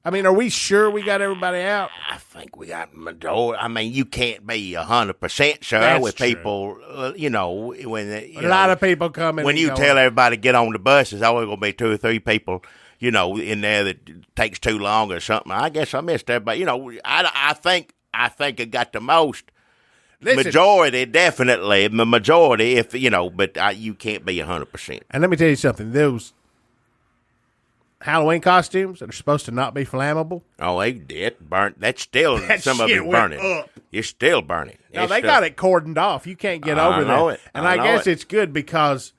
I mean, are we sure we got everybody out?
I think we got majority. I mean, you can't be 100% sure.
That's
with
true.
People, when
a lot of people come in.
When you tell everybody to get on the bus, there's always going to be 2 or 3 people, in there that takes too long or something. I guess I missed everybody. I think it got the most.
Listen,
majority, definitely. The majority, but you can't be 100%.
And let me tell you something. Those Halloween costumes that are supposed to not be flammable.
Oh, they did. Burnt. That's still, some of it burning.
Up.
It's still burning.
No, they got it cordoned off. You can't get over that. And I guess it's good because,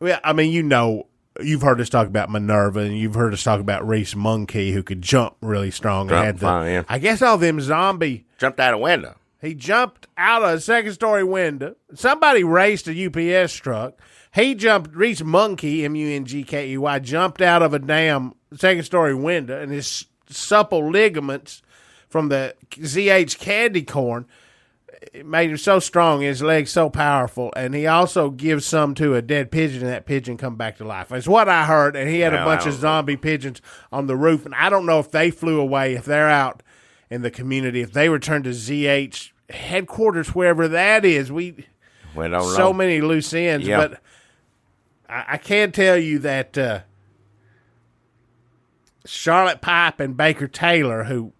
you've heard us talk about Minerva, and you've heard us talk about Reese Monkey, who could jump really strong. I guess all them zombie...
Jumped out a window.
He jumped out of a second-story window. Somebody raced a UPS truck. He jumped, Reese Monkey, M-U-N-G-K-E-Y, jumped out of a damn second-story window, and his supple ligaments from the ZH candy corn made him so strong, his legs so powerful, and he also gives some to a dead pigeon, and that pigeon come back to life. That's what I heard, and he had a bunch of zombie pigeons on the roof, and I don't know if they flew away, if they're out in the community, if they return to ZH headquarters, wherever that is. We don't know. Many loose ends, but I can tell you that Charlotte Pipe and Baker Taylor, who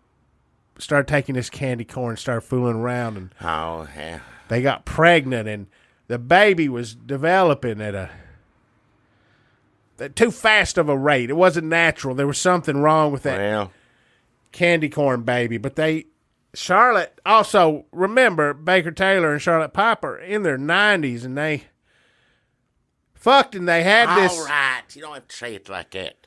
started taking this candy corn, started fooling around, and they got pregnant, and the baby was developing at too fast of a rate. It wasn't natural. There was something wrong with that candy corn baby, but Charlotte also, remember, Baker Taylor and Charlotte Piper in their 90s, and they fucked, and they had this.
All right. You don't have to say it like that.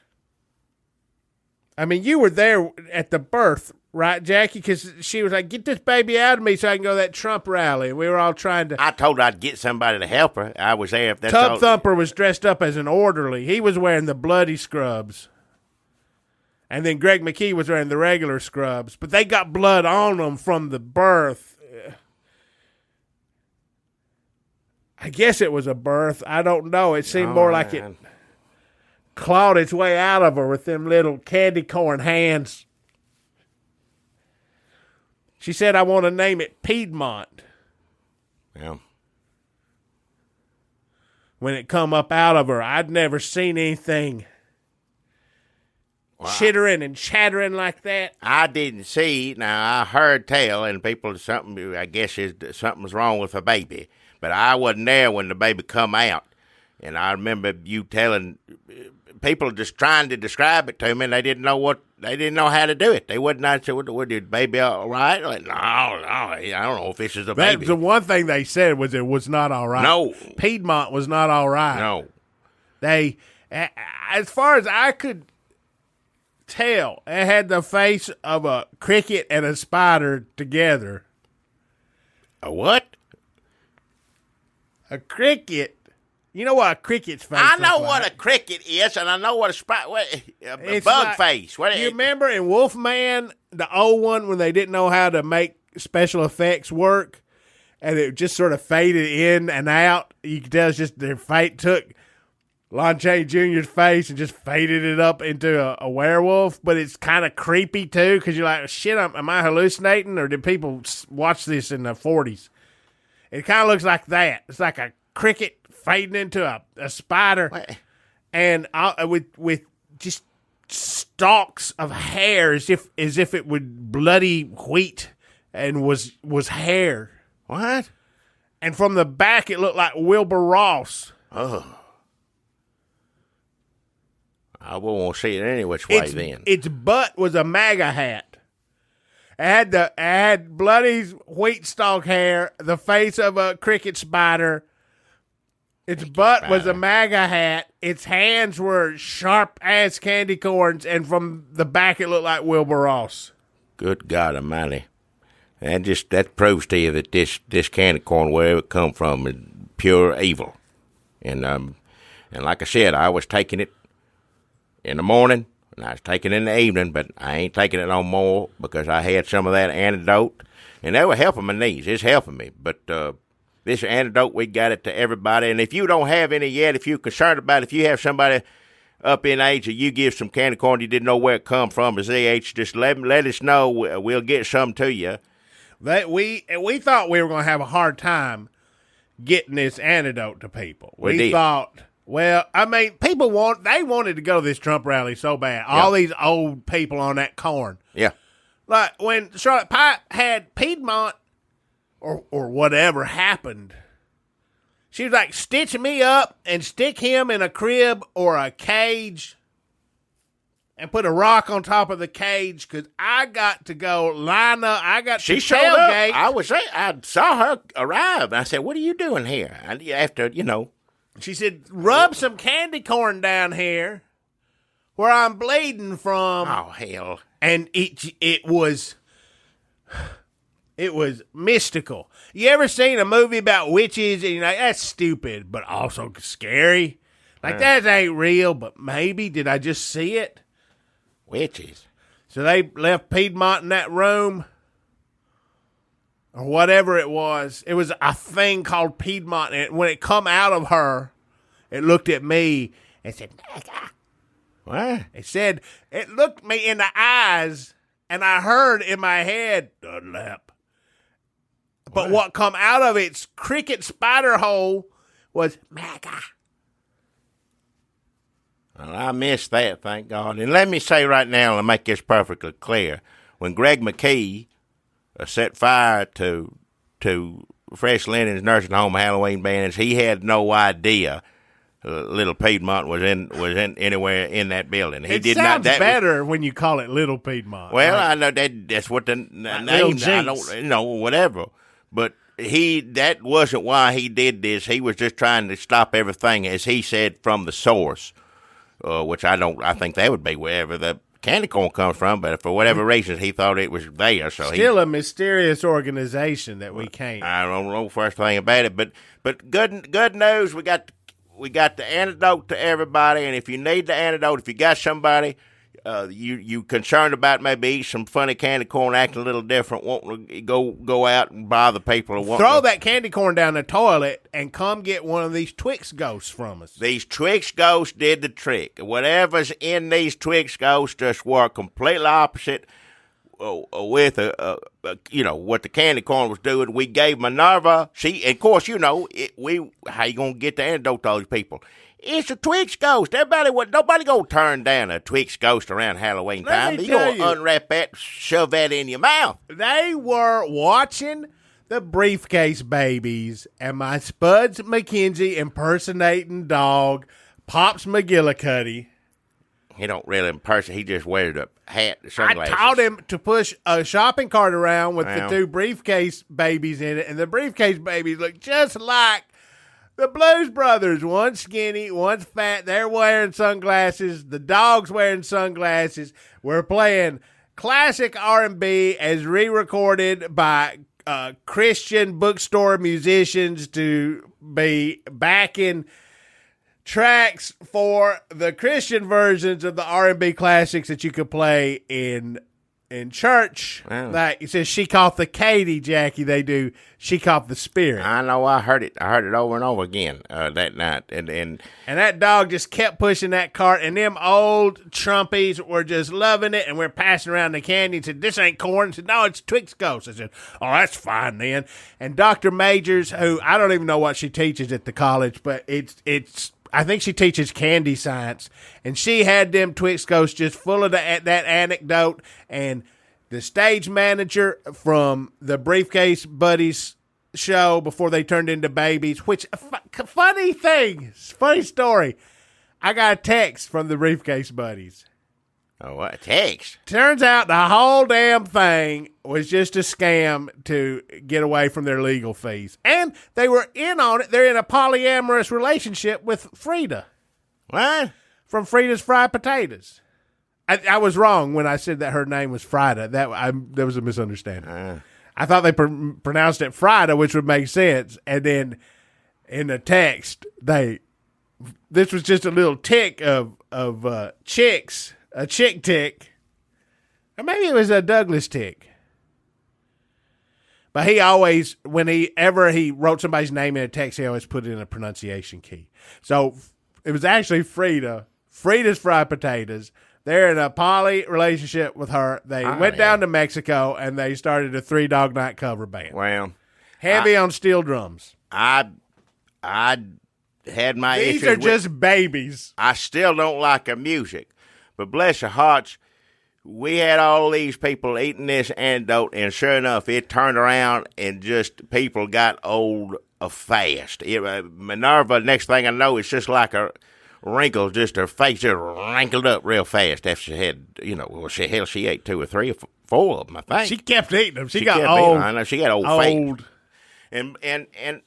I mean, you were there at the birth, right, Jackie? Because she was like, get this baby out of me so I can go to that Trump rally. And we were all trying to...
I told her I'd get somebody to help her. I was there. If that's
Tub
all.
Thumper was dressed up as an orderly. He was wearing the bloody scrubs. And then Greg McKee was wearing the regular scrubs. But they got blood on them from the birth. I guess it was a birth. I don't know. It seemed more like it clawed its way out of her with them little candy corn hands. She said, I want to name it Piedmont.
Yeah.
When it come up out of her, I'd never seen anything chittering and chattering like that.
I didn't see. Now, I heard tell, and people, I guess something's wrong with a baby. But I wasn't there when the baby come out. And I remember you telling people just trying to describe it to me, and they didn't know how to do it. They wouldn't answer, "Was the baby all right?" Like, no, I don't know if this is a baby.
The one thing they said was it was not all right.
No.
Piedmont was not all right.
No.
They, as far as I could tell, it had the face of a cricket and a spider together.
A what?
A cricket. You know what a cricket's face
I know
looks
what
like?
a cricket is, and I know what a
It's
bug
like-
face. What
You remember in Wolfman, the old one, when they didn't know how to make special effects work, and it just sort of faded in and out? You could tell it's just their fate took Lon Chaney Jr.'s face and just faded it up into a werewolf, but it's kind of creepy, too, because you're like, shit, am I hallucinating, or did people watch this in the 40s? It kind of looks like that. It's like a cricket fading into a spider,
What?
and with just stalks of hair as if it would bloody wheat and was hair.
What?
And from the back, it looked like Wilbur Ross.
Oh. I won't see it any which way then.
Its butt was a MAGA hat. It had bloody wheat stalk hair, the face of a cricket spider. Its butt was a MAGA hat. Its hands were sharp as candy corns, and from the back it looked like Wilbur Ross.
Good God Almighty! That proves to you that this candy corn, wherever it come from, is pure evil. And like I said, I was taking it in the morning, and I was taking it in the evening, but I ain't taking it no more because I had some of that antidote, and they were helping my knees. It's helping me, but this antidote, we got it to everybody. And if you don't have any yet, if you're concerned about it, if you have somebody up in age that you give some candy corn you didn't know where it come from, as age, just let us know. We'll get some to you.
We thought we were going to have a hard time getting this antidote to people.
We did.
Thought, well, I mean, they wanted to go to this Trump rally so bad. All these old people on that corn.
Yeah.
Like when Charlotte Pipe had Piedmont or whatever happened, she was like, stitch me up and stick him in a crib or a cage and put a rock on top of the cage because I got to go line up. I got
She
to
showed
tailgate.
up. I saw her arrive. And I said, "What are you doing here?" And after,
She said, rub some candy corn down here where I'm bleeding from.
oh hell!
And it was mystical. You ever seen a movie about witches and you're like, that's stupid, but also scary? Like, that ain't real, but maybe. Did I just see it?
Witches.
So they left Piedmont in that room, or whatever it was. It was a thing called Piedmont, and when it come out of her, it looked at me and said, "Nigga."
What?
It looked me in the eyes, and I heard in my head, Dunlap. But what come out of its cricket spider hole was MAGA.
Well, I missed that, thank God. And let me say right now, and make this perfectly clear, when Greg McKee set fire to Fresh Linens Nursing Home Halloween banners, he had no idea Little Piedmont was in anywhere in that building. He did not.
Sounds better when you call it Little Piedmont.
Well,
right?
I know that's what the name.
Little
I don't, whatever. But that wasn't why he did this. He was just trying to stop everything, as he said, from the source. Which I think that would be wherever the candy corn comes from, but for whatever reason, he thought it was there. So
still a mysterious organization that we can't.
I don't know the first thing about it, but good news. We got the antidote to everybody, and if you need the antidote, if you got somebody you concerned about maybe eat some funny candy corn, acting a little different, wanting to go out and bother people, or
throw that candy corn down the toilet and come get one of these Twix ghosts from us.
These Twix ghosts did the trick. Whatever's in these Twix ghosts just work completely opposite with what the candy corn was doing. We gave Minerva. Of course, how you gonna get the antidote to all these people? It's a Twix ghost. Nobody gonna turn down a Twix ghost around Halloween time. You gonna unwrap that, shove that in your mouth.
They were watching the Briefcase Babies and my Spuds McKenzie impersonating dog, Pops McGillicuddy.
He don't really impersonate. He just wears a hat and sunglasses.
I taught him to push a shopping cart around with the two Briefcase Babies in it, and the Briefcase Babies look just like the Blues Brothers. One's skinny, one's fat. They're wearing sunglasses. The dog's wearing sunglasses. We're playing classic R&B as re-recorded by Christian bookstore musicians to be backing tracks for the Christian versions of the R&B classics that you could play in church.
Wow.
Like it says, "She Caught the Katy," Jackie. They do "She Caught the Spirit."
I know. I heard it over and over again that night, and
that dog just kept pushing that cart, and them old Trumpies were just loving it. And we're passing around the candy and said, "This ain't corn." I said, "No, it's Twix Ghost." I said, "Oh, that's fine then." And Dr. Majors, who I don't even know what she teaches at the college, but it's. I think she teaches candy science, and she had them Twix Ghosts just full of that anecdote. And the stage manager from the Briefcase Buddies show before they turned into babies, which funny story. I got a text from the Briefcase Buddies.
Oh, what? A text?
Turns out the whole damn thing was just a scam to get away from their legal fees. And they were in on it. They're in a polyamorous relationship with Frida.
What?
From Frida's Fried Potatoes. I was wrong when I said that her name was Frida. That was a misunderstanding. I thought they pronounced it Frida, which would make sense. And then in the text, this was just a little tick of chicks. A chick tick. Or maybe it was a Douglas tick. But he always, whenever he wrote somebody's name in a text, he always put it in a pronunciation key. So it was actually Frida's Fried Potatoes. They're in a poly relationship with her. They went down to Mexico, and they started a 3 Dog Night cover band.
Well,
heavy on steel drums.
I had my issues.
These are just babies.
I still don't like their music. But bless your hearts, we had all these people eating this antidote, and sure enough, it turned around and just people got old fast. Minerva, next thing I know, it's just like a wrinkle, just her face just wrinkled up real fast after she had, she ate 2 or 3 or 4 of them, I think.
She kept eating them. She got old.
I know, she got old fast. And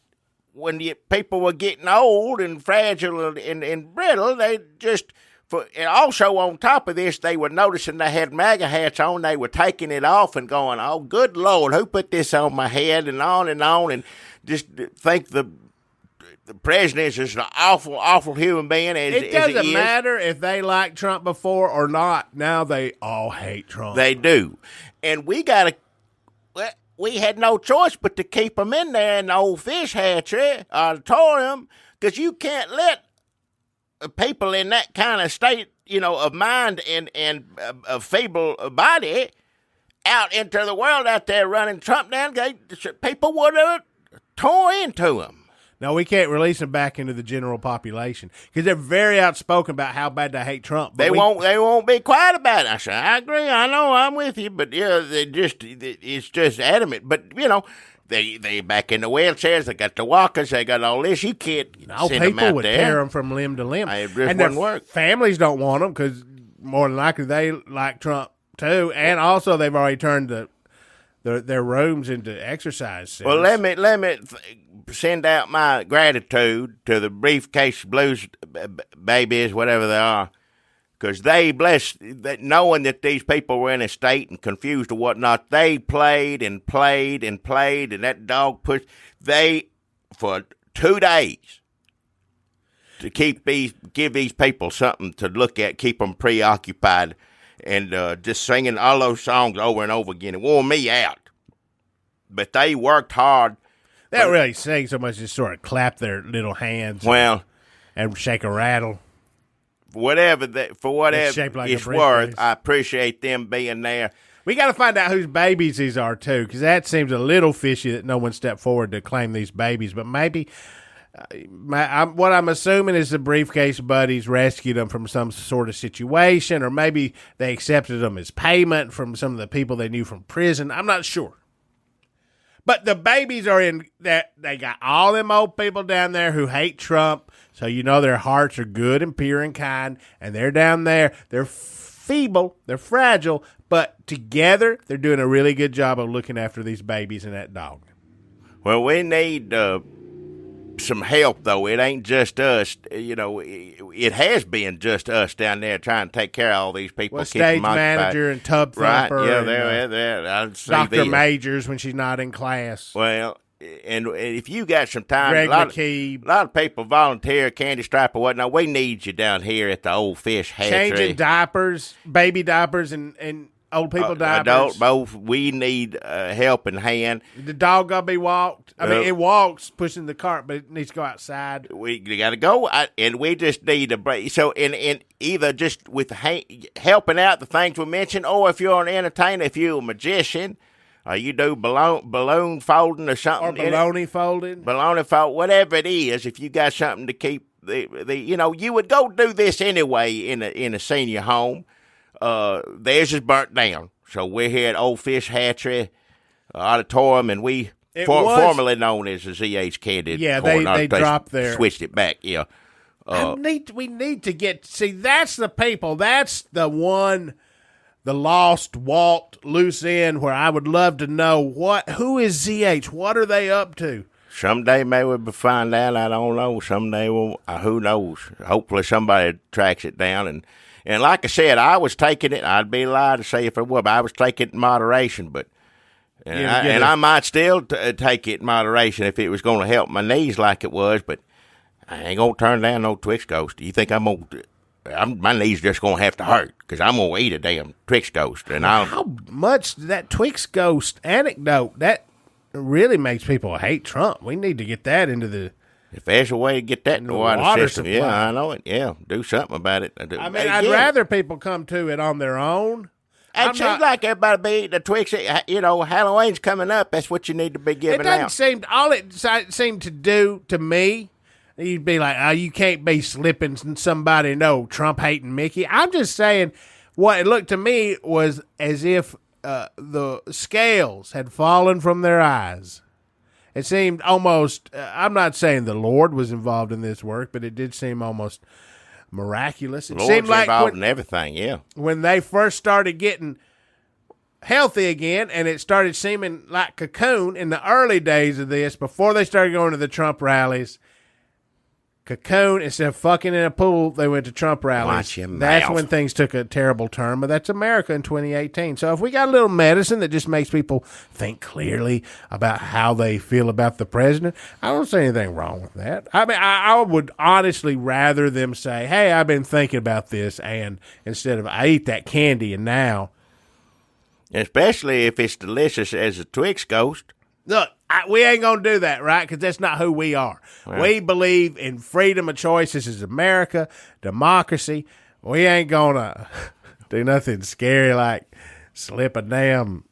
when people were getting old and fragile and brittle, they just... And also on top of this, they were noticing they had MAGA hats on. They were taking it off and going, "Oh, good Lord, who put this on my head?" And on, and just think the president is just an awful, awful human being.
It doesn't matter if they liked Trump before or not. Now they all hate Trump.
They do, and we had no choice but to keep them in there in the old fish hatchery, auditorium, because you can't let people in that kind of state, of mind and a feeble body out into the world out there running Trump down. People would have tore into them.
No, we can't release them back into the general population because they're very outspoken about how bad they hate Trump.
But they won't be quiet about it. I said, I agree. I know. I'm with you. But it's just adamant. But They back in the wheelchairs. They got the walkers. They got all this. You can't send them out there.
People would tear them from limb to limb.
It just wouldn't work.
Families don't want them because more than likely they like Trump too, and also they've already turned their rooms into exercise centers.
Well, let me send out my gratitude to the Briefcase Blues babies, whatever they are, Because knowing that these people were in a state and confused or whatnot, they played and played and played, and that dog for 2 days to give these people something to look at, keep them preoccupied, and just singing all those songs over and over again. It wore me out. But they worked hard.
They don't really sing so much as sort of clap their little hands.
Well,
and shake a rattle.
For whatever it's worth, I appreciate them being there.
We got to find out whose babies these are, too, because that seems a little fishy that no one stepped forward to claim these babies. But maybe what I'm assuming is the briefcase buddies rescued them from some sort of situation, or maybe they accepted them as payment from some of the people they knew from prison. I'm not sure. But the babies are in that. They got all them old people down there who hate Trump, so you know their hearts are good and pure and kind, and they're down there. They're feeble, they're fragile, but together they're doing a really good job of looking after these babies and that dog.
Well, we need some help, though. It ain't just us. You know, it has been just us down there trying to take care of all these people.
Well, stage manager and tub thumper.
Right, yeah, there.
Dr. Majors when she's not in class.
Well, and if you got some time,
Greg
a lot of people volunteer, Candy Stripe or whatnot. We need you down here at the Old Fish Hatchery.
Changing diapers, baby diapers, and old people diapers.
Adult, both. We need a helping hand.
The dog got to be walked. I mean, it walks pushing the cart, but it needs to go outside.
We got to go, and we just need a break. So, in either just with helping out the things we mentioned, or if you're an entertainer, if you're a magician, or you do balloon folding or something.
Or baloney folding.
Baloney fold, whatever it is, if you got something to keep you would go do this anyway in a senior home. Theirs is burnt down. So we're here at Old Fish Hatchery Auditorium, and we formerly known as the ZH Candy.
Yeah, they dropped their
switched it back. Yeah,
we need to see. That's the people. That's the one. The lost Walt loose end where I would love to know who is ZH? What are they up to?
Someday maybe we'll find out. I don't know. Someday who knows? Hopefully somebody tracks it down. And like I said, I was taking it. I'd be lying to say if it was, but I was taking it in moderation. But I might still take it in moderation if it was going to help my knees like it was. But I ain't gonna turn down no Twix Ghost. You think my knees just gonna have to hurt because I'm gonna eat a damn Twix Ghost? And
how much that Twix Ghost anecdote that really makes people hate Trump. We need to get that into the.
If there's a way to get that in the water system,
supply.
Yeah, I know it. Yeah, do something about it.
I'd rather people come to it on their own.
It seems like everybody be eating the Twix. Halloween's coming up. That's what you need to be giving out.
All it seemed to do to me. You'd be like, oh, you can't be slipping somebody, no, Trump-hating Mickey. I'm just saying what it looked to me was as if the scales had fallen from their eyes. It seemed almost, I'm not saying the Lord was involved in this work, but it did seem almost miraculous. It seemed like
involved in everything, yeah.
When they first started getting healthy again, and it started seeming like Cocoon in the early days of this, before they started going to the Trump rallies, Cocoon, instead of fucking in a pool, they went to Trump rallies.
Watch your mouth.
That's when things took a terrible turn, but that's America in 2018. So if we got a little medicine that just makes people think clearly about how they feel about the president, I don't see anything wrong with that. I mean, I would honestly rather them say, hey, I've been thinking about this, and instead of I eat that candy and now.
Especially if it's delicious as a Twix Ghost.
Look, we ain't going to do that, right? Because that's not who we are. Right. We believe in freedom of choice. This is America, democracy. We ain't going to do nothing scary like slip a damn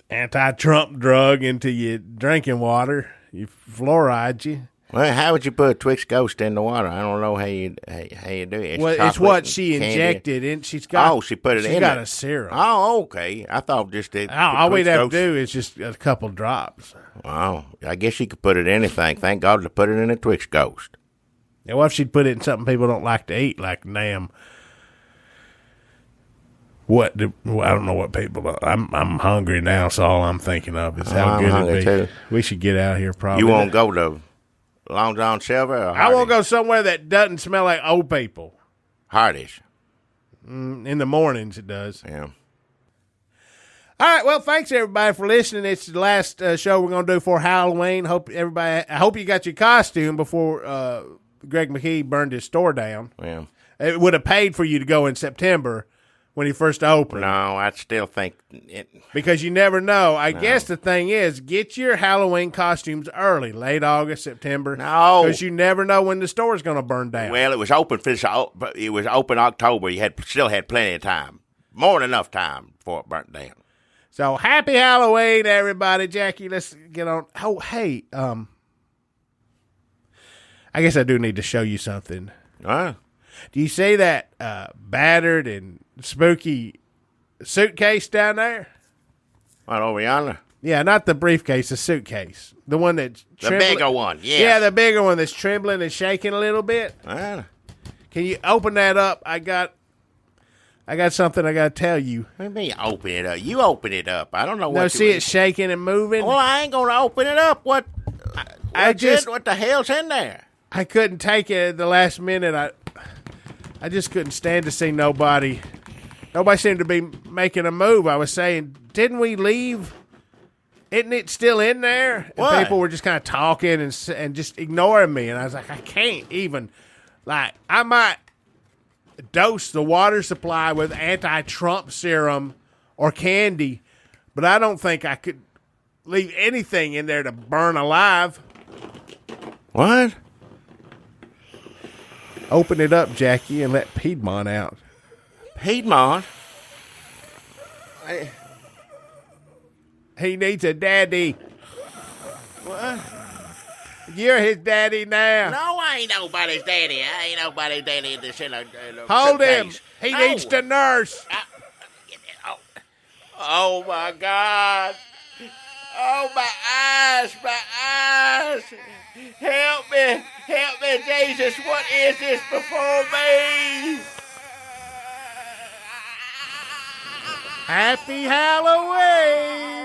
anti-Trump drug into your drinking water. You fluoride you.
Well, how would you put a Twix Ghost in the water? I don't know how you do it.
It's what she injected in. She put it in. She got a serum.
Oh, okay. I thought just
all we'd have to do is just a couple drops.
Wow. I guess you could put it in anything. Thank God to put it in a Twix Ghost.
Yeah, what if she'd put it in something people don't like to eat, like damn. I don't know what people. I'm hungry now, so all I'm thinking of is how good it'd be. Too. We should get out of here. Probably.
You won't go to Long John Silver?
I won't go somewhere that doesn't smell like old people.
Hardish.
In the mornings, it does.
Yeah.
All right, well, thanks everybody for listening. It's the last show we're gonna do for Halloween. I hope you got your costume before Greg McKee burned his store down.
Yeah.
It would have paid for you to go in September when he first opened.
No, I still think it.
Because you never know. I guess the thing is, get your Halloween costumes early, late August, September.
No.
Because you never know when the store's going to burn down.
Well, it was open it was open October. You still had plenty of time, more than enough time before it burnt down.
So happy Halloween, everybody. Jackie, let's get on. Oh, hey, I guess I do need to show you something.
Huh?
Do you see that battered and spooky suitcase down there?
Right over yonder?
Yeah, not the briefcase, the suitcase. The one that's
The bigger one, yes.
Yeah, the bigger one that's trembling and shaking a little bit.
Well,
Can you open that up? I got something I got to tell you.
let me open it up. You open it up. I don't know what
No,
you
see it shaking and moving?
Well, I ain't going to open it up. What the hell's in there?
I couldn't take it at the last minute. I just couldn't stand to see nobody. Nobody seemed to be making a move. I was saying, didn't we leave? Isn't it still in there? And
What?
people were just kind of talking and just ignoring me. And I was like, I can't even. Like, I might dose the water supply with anti-Trump serum or candy, but I don't think I could leave anything in there to burn alive.
What?
Open it up, Jackie, and let Piedmont out.
Piedmont?
He needs a daddy.
What?
You're his daddy now.
No, I ain't nobody's daddy. I ain't nobody's daddy in this.
Hold him.
suitcase.
He
No.
needs to nurse.
Oh, my God. Oh, my eyes, Help me, Jesus. What is this before me?
Happy Halloween.